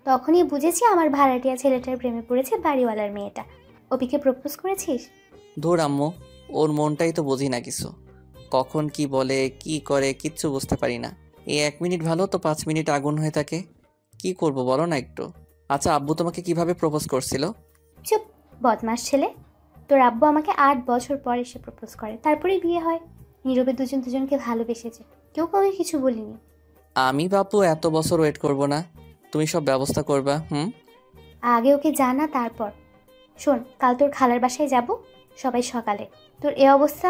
তখনই বুঝেছি আমার ভাড়াটিয়া ছেলেটার প্রেমে পড়েছে বাড়িওয়ালার মেয়েটা। ওপিকে প্রপোজ করেছিস? ধুর আম্মু, ওর মনটাই তো বুঝি না কিছু। কখন কি বলে কি করে কিচ্ছু বুঝতে পারি না। এই 1 মিনিট ভালো তো 5 মিনিট আগুন হয়ে থাকে। কি করব বলো না একটু। আচ্ছা আব্বু তোমাকে কিভাবে প্রপোজ করছিল? চুপ, বদমাস ছেলে। তোর আব্বু আমাকে 8 বছর পর এসে প্রপোজ করে, তারপরেই বিয়ে হয়। নীরবে দুজন দুজনকে ভালোবেসেছে, কেউ কাউকে কিছু বলিনি। আমি বাপু এত বছর ওয়েট করব না, তুমি সব ব্যবস্থা করবা। আগে ওকে জানা, তারপর শোন, কাল তোর খালার বাসায় যাব, সবাই সকালে। তোর এ অবস্থা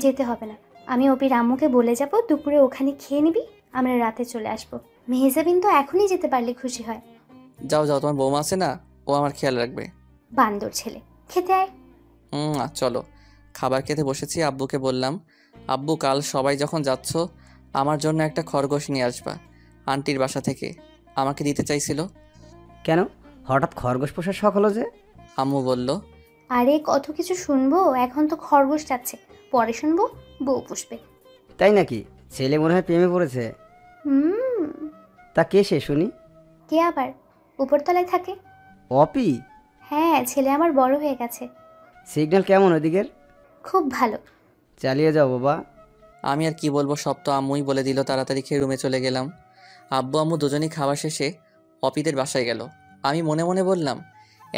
যেতে হবে না। আমি ওপির আম্মুকে বলে যাব দুপুরে ওখানে খেয়ে নিবি, আমরা রাতে চলে আসবো। মেহজাবিন তো এখনই যেতে পারলে খুশি হয়। যাও যাও, তোমার বৌমা আছে না, ও আমার খেয়াল রাখবে। বান্দর ছেলে, খেতে আয়। চলো। খাবার খেতে বসেছি। আব্বুকে বললাম, আব্বু কাল সবাই যখন যাচ্ছ আমার জন্য একটা খরগোশ নিয়ে আসবা আন্টির বাসা থেকে। আমাকে দিতে চাইছিল। কেন হঠাৎ খরগোশ পোষার শখ হলো যে? আম্মু বলল, আরে কত কিছু শুনবো, এখন তো খরগোশ যাচ্ছে, পরে শুনবো বউ পুষবে। তাই নাকি? ছেলে মনে হয় প্রেমে পড়েছে। হুম। তা কে সে শুনি? কে আবার? উপরতলায় থাকে। অপি? হ্যাঁ, ছেলে আমার বড় হয়ে গেছে। সিগন্যাল কেমন ওদিকের? খুব ভালো। চালিয়ে যাও বাবা। আমি আর কি বলবো, সব তো আম্মুই বলে দিল। তাড়াতাড়ি খেয়ে রুমে চলে গেলাম। আব্বু আম্মু দুজনেই খাওয়া শেষে অপিদের বাসায় গেল। আমি মনে মনে বললাম,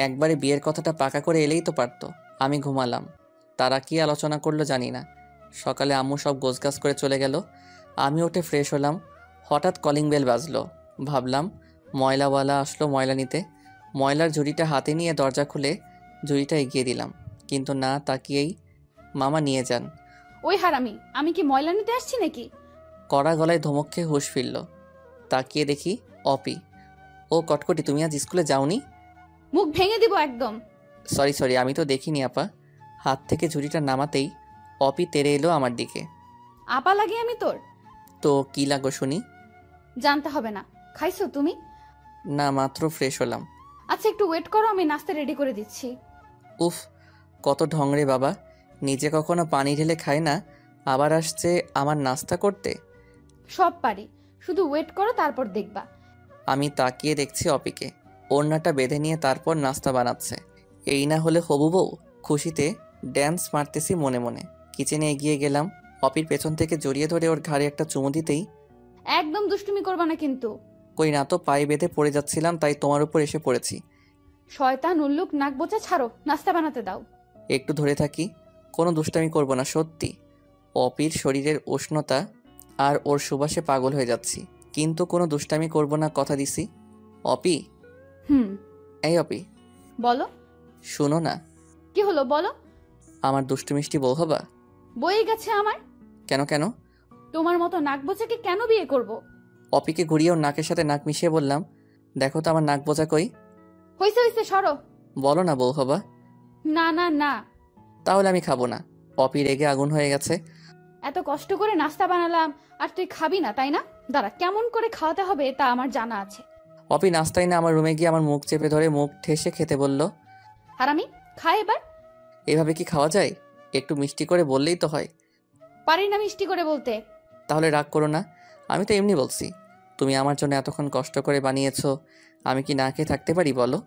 একবারে বিয়ের কথাটা পাকা করে এলেই তো পারতো। আমি ঘুমালাম। তারা কি আলোচনা করলো জানি না। সকালে আম্মু সব গোছগাছ করে চলে গেল। আমি উঠে ফ্রেশ হলাম। হঠাৎ কলিং বেল বাজলো। ভাবলাম ময়লাওয়ালা আসলো ময়লা নিতে। ময়লার ঝুড়িটা হাতে নিয়ে দরজা খুলে ঝুড়িটা এগিয়ে দিলাম, কিন্তু না তাকিয়েই মামা নিয়ে যান। ওই হারামি, আমি কি ময়লা নিতে আসছি নাকি? কড়া গলায় ধমক খেয়ে হুঁশ ফিরল। তাকিয়ে দেখি অপি। ও কটকটি, তুমি আজ স্কুলে যাওনি? মুখ ভেঙে দিব একদম। সরি, আমি তো দেখিনি আপা। হাত থেকে ঝুড়িটা নামাতেই অপি তেড়ে এলো আমার দিকে। আপা লাগে আমি তোর? তো কি লাগো শুনি? জানতে হবে না। খাইছো তুমি? না, মাত্র ফ্রেশ হলাম। আচ্ছা একটু ওয়েট করো, আমি নাস্তা রেডি করে দিচ্ছি। উফ, কত ঢং রে বাবা। নিজে কখনো পানি ঢেলে খায় না, আবার আসছে আমার নাস্তা করতে। সব পারি, শুধু ওয়েট করো, তারপর দেখবা। আমি তাকিয়ে দেখছি অপিকে। ওড়নাটা বেঁধে নিয়ে তারপর নাস্তা বানাচ্ছে। এই না হলে হবু বউ। খুশিতে ড্যান্স মারতেছি মনে মনে। কিচেনে এগিয়ে গেলাম। অপির পেছন থেকে জড়িয়ে ধরে ওর ঘাড়ে একটা চুমু দিতেই, একদম দুষ্টুমি করবা না কিন্তু। কই না তো, পায়ে বেঁধে পড়ে যাচ্ছিলাম তাই তোমার উপর এসে পড়েছি। শয়তান উল্লুক, নাক বোচা ছাড়ো, নাস্তা বানাতে দাও। একটু ধরে থাকি, কোনো দুষ্টামি করব না সত্যি। অপির শরীরের উষ্ণতা আর ওর সুবাসে পাগল হয়ে যাচ্ছি, কিন্তু কোনো দুষ্টামি করব না, কথা দিছি। অপি, এই অপি, বলো। শুনো না। কি হলো বলো। আমার দুষ্টু মিষ্টি বউ হবা? বয়ে গেছে আমার। কেন কেন? তোমার মতো নাক বোচাকে কেন বিয়ে করব? অপিকে ঘুরিয়ে ওর নাকের সাথে নাক মিশিয়ে বললাম, দেখো তো আমার নাক বোঝা কই। হইছে হইছে, সরো। বলো না বউ হবা। না না না। তাহলে আমি খাবো না। অপি রেগে আগুন হয়ে গেছে। এত কষ্ট করে নাস্তা বানালাম আর তুই খাবি না, তাই না? দাঁড়া, কেমন করে খাওয়াতে হবে তা আমার জানা আছে। অপি নাস্তাই না আমার রুমে গিয়ে আমার মুখ চেপে ধরে মুখ ঠেসে খেতে বলল। হারামি, খাই এবার। এভাবে কি খাওয়া যায়? একটু মিষ্টি করে বললেই তো হয়। পারি না মিষ্টি করে বলতে। তাহলে রাগ করো না, আমি তো এমনি বলছি। তুমি আমার জন্য এতক্ষণ কষ্ট করে বানিয়েছো, আমি কি না খেয়ে থাকতে পারি বলো?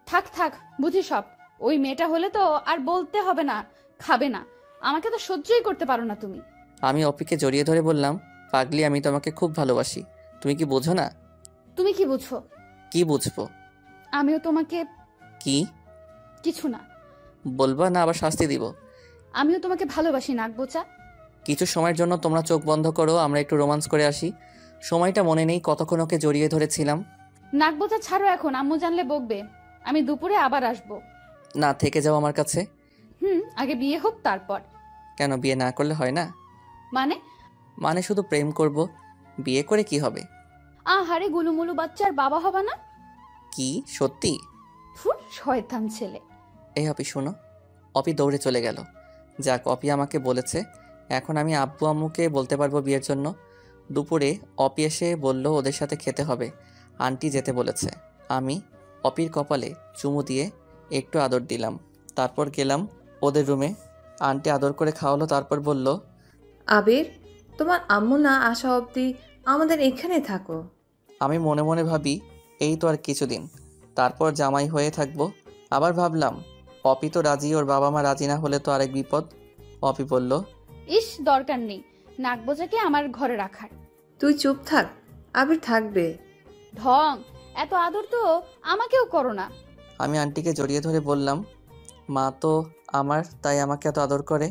থাক থাক, বুঝি সব। ওই মেয়েটা হলে তো আর বলতে হবে না খাবে না। আমাকে তো সহ্যই করতে পারো না তুমি। আমি অপিকে জড়িয়ে ধরে বললাম, পাগলি আমি তোমাকে খুব ভালোবাসি, তুমি কি বোঝো না? তুমি কি বুঝো? কি বুঝবো? আমিও তোমাকে। কি? কিছু না। বলবা না আবার শাস্তি দিব? আমিও তোমাকে ভালোবাসি নাক বোচা। কিছু সময়ের জন্য তোমরা চোখ বন্ধ করো, আমরা একটু রোমান্স করে আসি। সময়টা মনে নেই কতক্ষণ ওকে জড়িয়ে ধরেছিলাম। নাক বোঝা ছাড়ো এখন, আম্মু জানলে বকবে। আমি দুপুরে আবার আসবো। না, থেকে যাও আমার কাছে। আগে বিয়ে হোক তারপর। কেন, বিয়ে না করলে হয় না? মানে? মানে শুধু প্রেম করব, বিয়ে করে কি হবে? আহারে গুলুমুলু বাচ্চার বাবা হবে না? কি সত্যি? ফুর শয়তান ছেলে। এই অপি শোনো। অপি দৌড়ে চলে গেল। যাক, অপি আমাকে বলেছে, এখন আমি আব্বু আম্মুকে বলতে পারবো বিয়ের জন্য। দুপুরে অপি এসে বলল ওদের সাথে খেতে হবে, আন্টি যেতে বলেছে। আমি অপির কপালে চুমু দিয়ে একটু আদর দিলাম। তারপর গেলাম ওদের রুমে। আন্টি আদর করে খাওয়ালো, তারপর বলল, আবির, তোমার আম্মু না আসা অবধি আমাদের এখানে থাকো। আমি মনে মনে ভাবি এই তো আর কিছুদিন, তারপর জামাই হয়ে থাকবো। আবার ভাবলাম অপি তো রাজি, ওর বাবা মা রাজি না হলে তো আরেক বিপদ। অপি বলল, ইস, দরকার নেই নাক বোঝাকে আমার ঘরে রাখার। তুই চুপ থাক, আবির থাকবে। ঢং, এত আদর তো আমাকেও করো না। আমি আন্টিকে জড়িয়ে ধরে বললাম, মা তো আমার, তাই আমাকে এত আদর করে।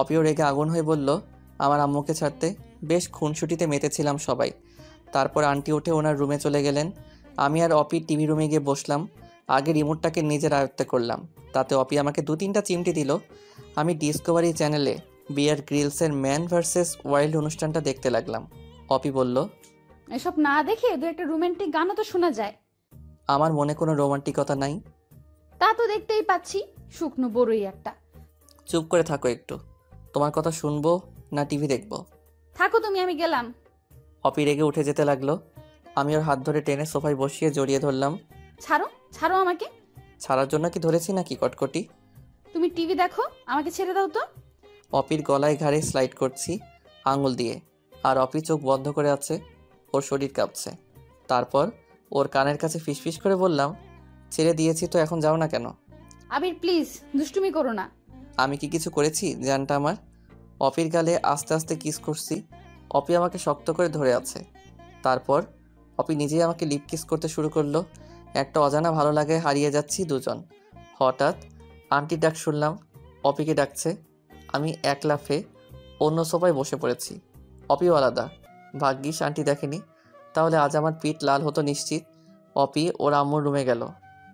অপিও রেগে আগুন হয়ে বলল আমার আম্মুকে ছাড়তে। বেশ খুনসুটিতে মেতেছিলাম সবাই। তারপর আন্টি উঠে ওনার রুমে চলে গেলেন। আমি আর অপি টিভি রুমে গিয়ে বসলাম। আগে রিমোটটাকে নিজের আয়ত্তে করলাম, তাতে অপি আমাকে 2-3টা চিমটি দিল। আমি ডিসকভারি চ্যানেলে বিয়ার গ্রিলসের ম্যান ভার্সেস ওয়াইল্ড অনুষ্ঠানটা দেখতে লাগলাম। অপি বলল, এসব না দেখে দু একটা রোমান্টিক গানও তো শোনা যায়। আমার মনে কোনো রোমান্টিকতা নাই। তা তো দেখতেই পাচ্ছি, শুকনো বড়ই একটা। চুপ করে থাকো একটু। তোমার কথা শুনবো না টিভি দেখবো? থাকো তুমি, আমি গেলাম। অপি রেগে উঠে যেতে লাগলো। আমি ওর হাত ধরে টেনে সোফায় বসিয়ে জড়িয়ে ধরলাম। ছাড়ো ছাড়ো আমাকে। ছাড়ার জন্য কি ধরেছি নাকি কটকটি? তুমি টিভি দেখো, আমাকে ছেড়ে দাও তো। অপির গলায় ঘাড়ে স্লাইড করছি আঙুল দিয়ে, আর অপি চোখ বন্ধ করে আছে, ওর শরীর কাঁপছে। তারপর ওর কানের কাছে ফিসফিস করে বললাম, ছেড়ে দিয়েছি তো, এখন যাও না কেন? আবির প্লিজ, দুষ্টুমি করো না। আমি কি কিছু করেছি জানটা আমার? অপির গালে আস্তে আস্তে কিস করছি। অপি আমাকে শক্ত করে ধরে আছে। তারপর অপি নিজেই আমাকে লিপ কিস করতে শুরু করলো। একটা অজানা ভালো লাগে হারিয়ে যাচ্ছি দুজন। হঠাৎ আন্টির ডাক শুনলাম, অপিকে ডাকছে। আমি এক লাফে অন্য সোফায় বসে পড়েছি। অপিও আলাদা। ভাগ্যিস আন্টি দেখেনি, তাহলে আজ আমার পিঠ লাল হতো নিশ্চিত। অপি ওর আম্মুর রুমে গেল।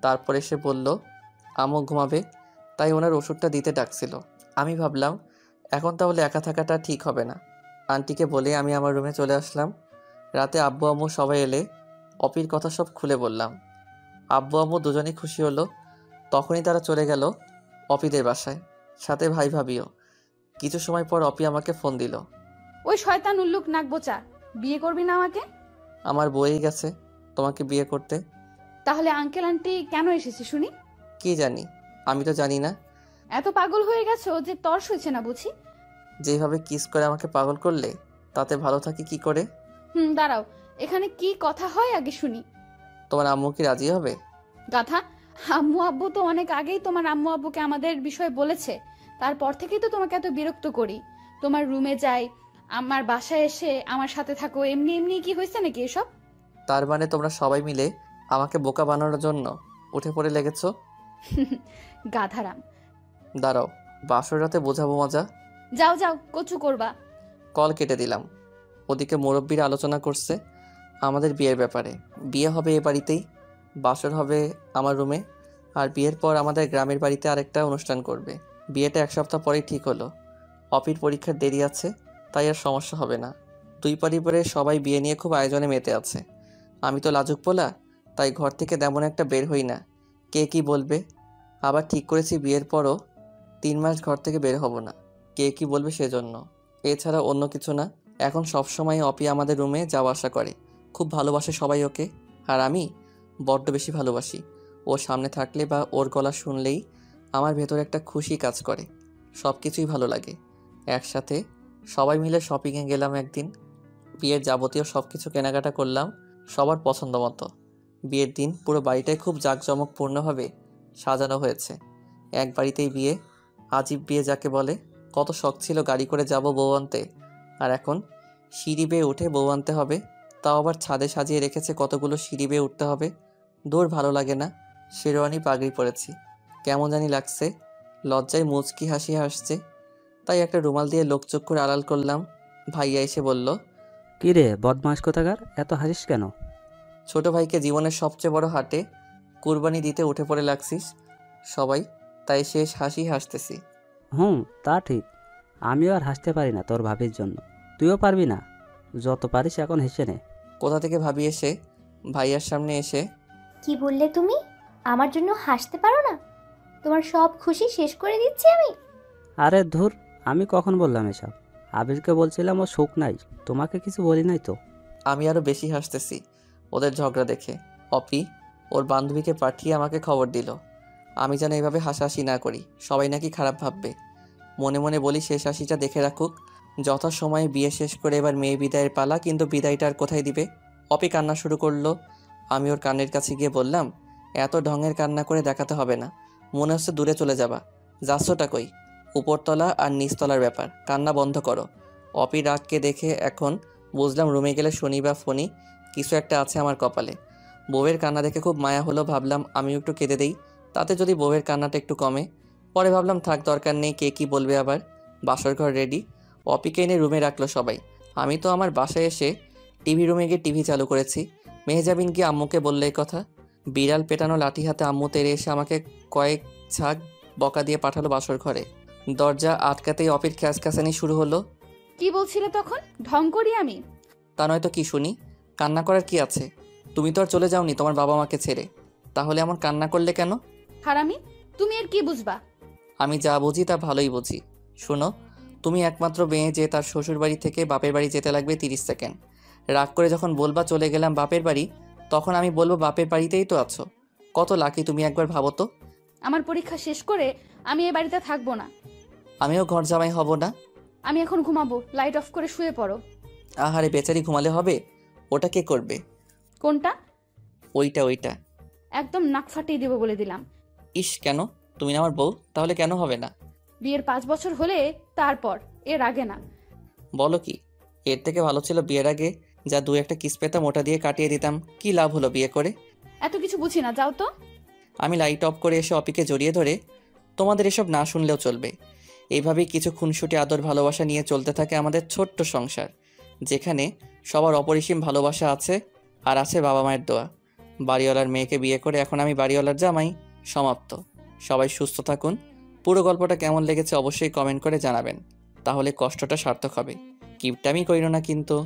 তারপর এসে বলল আম্মু ঘুমাবে, তাই ওনার ওষুধটা দিতে ডাকছিল। আমি ভাবলাম এখন তাহলে একা থাকাটা ঠিক হবে না। আন্টিকে বলে আমি আমার রুমে চলে আসলাম। রাতে আব্বু আম্মু সবাই এলে অপির কথা সব খুলে বললাম। আব্বু আম্মু দুজনেই খুশি হলো। তখনই তারা চলে গেল অপিদের বাসায়, সাথে ভাই ভাবিও। কিছু সময় পর অপি আমাকে ফোন দিল। ওই শয়তান উল্লুক নাক বোচা, বিয়ে করবি না আমাকে? আমার বয়েই গেছে তোমাকে বিয়ে করতে। তাহলে আঙ্কেল আন্টি কেন এসেছে শুনি? কি জানি, আমি তো জানি না। এত পাগল হয়ে গেছো যে তর্স হয়েছে না বুঝি? যেভাবে কিস করে আমাকে পাগল করলে, তাতে ভালো থাকি কি করে? দাঁড়াও, এখানে কি কথা হয় আগে শুনি। তোমার আম্মু কি রাজি হবে? গাধা, আম্মু আব্বু তো অনেক আগেই তোমার আম্মু আব্বুকে আমাদের বিষয়ে বলেছে। তারপর থেকেই তো তোমাকে এত বিরক্ত করি। তোমার রুমে যাই, আমার বাসায় এসে আমার সাথে থাকো, এমনি এমনি কি হয়েছে নাকি এসব? তার মানে তোমরা সবাই মিলে আমাকে বোকা বানানোর জন্য উঠে পড়ে লেগেছো? গাধারাম। দাঁড়াও, বাসর রাতে বোঝাবো মজা। যাও যাও, কচু করবা। কল কেটে দিলাম। ওদিকে মুরব্বিরা আলোচনা করছে আমাদের বিয়ের ব্যাপারে। বিয়ে হবে এ বাড়িতেই, বাসর হবে আমার রুমে, আর বিয়ের পর আমাদের গ্রামের বাড়িতে আরেকটা অনুষ্ঠান করবে। বিয়েটা 1 সপ্তাহ পরেই ঠিক হলো। অপির পরীক্ষার দেরি আছে, তাই আর সমস্যা হবে না। দুই পরিবারের সবাই বিয়ে নিয়ে খুব আয়োজনে মেতে আছে। আমি তো লাজুক পোলা, তাই ঘর থেকে তেমন একটা বের হই না। কে কি বলবে? আবার ঠিক করেছি বিয়ের পরও 3 মাস ঘর থেকে বের হব না, কে কি বলবে সেজন্য। এছাড়া অন্য কিছু না। এখন সব সময় অপি আমাদের রুমে যাওয়া আসা করে। খুব ভালোবাসে সবাই ওকে, আর আমি বড্ড বেশি ভালোবাসি। ওর সামনে থাকলে বা ওর গলা শুনলেই আমার ভেতরে একটা খুশি কাজ করে। সব কিছুই ভালো লাগে। একসাথে সবাই মিলে শপিংয়ে গেলাম একদিন। বিয়ের যাবতীয় সব কিছু কেনাকাটা করলাম সবার পছন্দ মতো। বিয়ের দিন পুরো বাড়িটাই খুব জাঁকজমকপূর্ণভাবে সাজানো হয়েছে। এক বাড়িতেই বিয়ে, আজীব বিয়ে যাকে বলে। কত শখ ছিল গাড়ি করে যাব বউ আনতে, আর এখন সিঁড়ি বেয়ে উঠে বউ আনতে হবে। তাও আবার ছাদে সাজিয়ে রেখেছে কতগুলো সিঁড়ি বেয়ে উঠতে হবে। দূর ভালো লাগে না। শেরওয়ানি পাগড়ি পরেছি, কেমন জানি লাগছে। লজ্জায় মুচকি হাসি হাসছে, তাই একটা রুমাল দিয়ে লোকচক্ষুর আড়াল করলাম। ভাইয়া এসে বলল, কি রে বদমাস কোথাকার, এত হাসিস কেন? ছোট ভাইকে জীবনের সবচেয়ে বড় হাটে কুরবানি দিতে উঠে পড়ে লাগছিস সবাই, তাই শেষ হাসি হাসতেছি। তা ঠিক। আমিও আর হাসতে পারি না তোর ভাবির জন্য। তুইও পারবি না। যত পারিস এখন হেসে নে। কোথা থেকে ভাবি এসে ভাইয়ার সামনে এসে, কি বললে তুমি? আমার জন্য হাসতে পারো না? তোমার সব খুশি শেষ করে দিচ্ছি আমি। আরে ধুর, আমি কখন বললাম এসব? আবিরকে বলছিলাম ও সুখ নাই, তোমাকে কিছু বলি নাই তো। আমি আরো বেশি হাসতেছি ওদের ঝগড়া দেখে। অপি ওর বান্ধবীকে পাঠিয়ে আমাকে খবর দিল আমি যেন এইভাবে হাসাহাসি না করি, সবাই নাকি খারাপ ভাববে। মনে মনে বলি শেষ হাসিটা দেখে রাখুক, যথাসময়ে বিয়ে শেষ করে এবার মেয়ে বিদায়ের পালা, কিন্তু বিদায়টা আর কোথায় দিবে। অপি কান্না শুরু করলো। আমি ওর কানের কাছে গিয়ে বললাম, এত ঢঙের কান্না করে দেখাতে হবে না, মনে হচ্ছে দূরে চলে যাবা। যাচ্ছটা কই? উপরতলা আর নিচতলার ব্যাপার, কান্না বন্ধ করো। অপি রাগকে দেখে এখন বুঝলাম রুমে গেলে শনি বা ফনি কিছু একটা আছে আমার কপালে। বউয়ের কান্না দেখে খুব মায়া হলো, ভাবলাম আমিও একটু কেঁদে দেই, তাতে যদি বউয়ের কান্নাটা একটু কমে। পরে ভাবলাম থাক, দরকার নেই, কে কী বলবে আবার। বাসর ঘর রেডি, অপিকে এনে রুমে রাখলো সবাই। আমি তো আমার বাসায় এসে টিভি রুমে গিয়ে টিভি চালু করেছি। মেহজাবিন গিয়ে আম্মুকে বললে এই কথা। বিড়াল পেটানো লাঠি হাতে আম্মু তেড়ে এসে আমাকে কয়েক ঝাঁক বকা দিয়ে পাঠালো বাসর ঘরে। দরজা আটকাতেই অপির খ্যাসখ্যাসানি শুরু হলো। কি বলছিলে তখন? ঢং করি আমি? তা নয়তো কি শুনি, কান্না করার কি আছে? তুমি তো আর চলে যাওনি তোমার বাবা মাকে ছেড়ে, তাহলে এমন কান্না করলে কেন? হারামি, তুমি এর কি বুঝবা? আমি যা বুঝি তা ভালোই বুঝি। শোনো, তুমি একমাত্র মেয়ে যে তার শ্বশুর বাড়ি থেকে বাপের বাড়ি যেতে লাগবে 30 সেকেন্ড। রাগ করে যখন বলবা চলে গেলাম বাপের বাড়ি, তখন আমি বলবো বাপের বাড়িতেই তো আছো। কত লাকি তুমি, একবার ভাবো তো। আমার পরীক্ষা শেষ করে আমি এ বাড়িতে থাকবো না। আমিও ঘর জামাই হব না। আমি এখন ঘুমাবো, লাইট অফ করে শুয়ে পড়ো। আহারে বেচারি ঘুমালে হবে? ওটা কে করবে? কোনটা? ওইটা। একদম নাক ফাটিয়ে দেবো বলে দিলাম। ইস, কেন? তুমি না আমার বউ, তাহলে কেন হবে না? বিয়ের 5 বছর হলে তারপর, এর আগে না। বলো কি? এর থেকে ভালো ছিল বিয়ের আগে যা 2-1 কিস পেতাম ওটা দিয়ে কাটিয়ে দিতাম। কি লাভ হলো বিয়ে করে? এত কিছু বুঝি না, যাও তো। আমি লাইট অফ করে এসে অপিকে জড়িয়ে ধরে, তোমাদের এসব না শুনলেও চলবে, এইভাবেই কিছু খুনসুটি আদর ভালোবাসা নিয়ে চলতে থাকে আমাদের ছোট্ট সংসার, যেখানে সবার অপরিসীম ভালোবাসা আছে আর আছে বাবা মায়ের দোয়া। বাড়িওয়ালার মেয়েকে বিয়ে করে এখন আমি বাড়িওয়ালার জামাই। সমাপ্ত। সবাই সুস্থ থাকুন। পুরো গল্পটা কেমন লেগেছে অবশ্যই কমেন্ট করে জানাবেন, তাহলে কষ্টটা সার্থক হবে। কিপটামি কইরো না কিন্তু।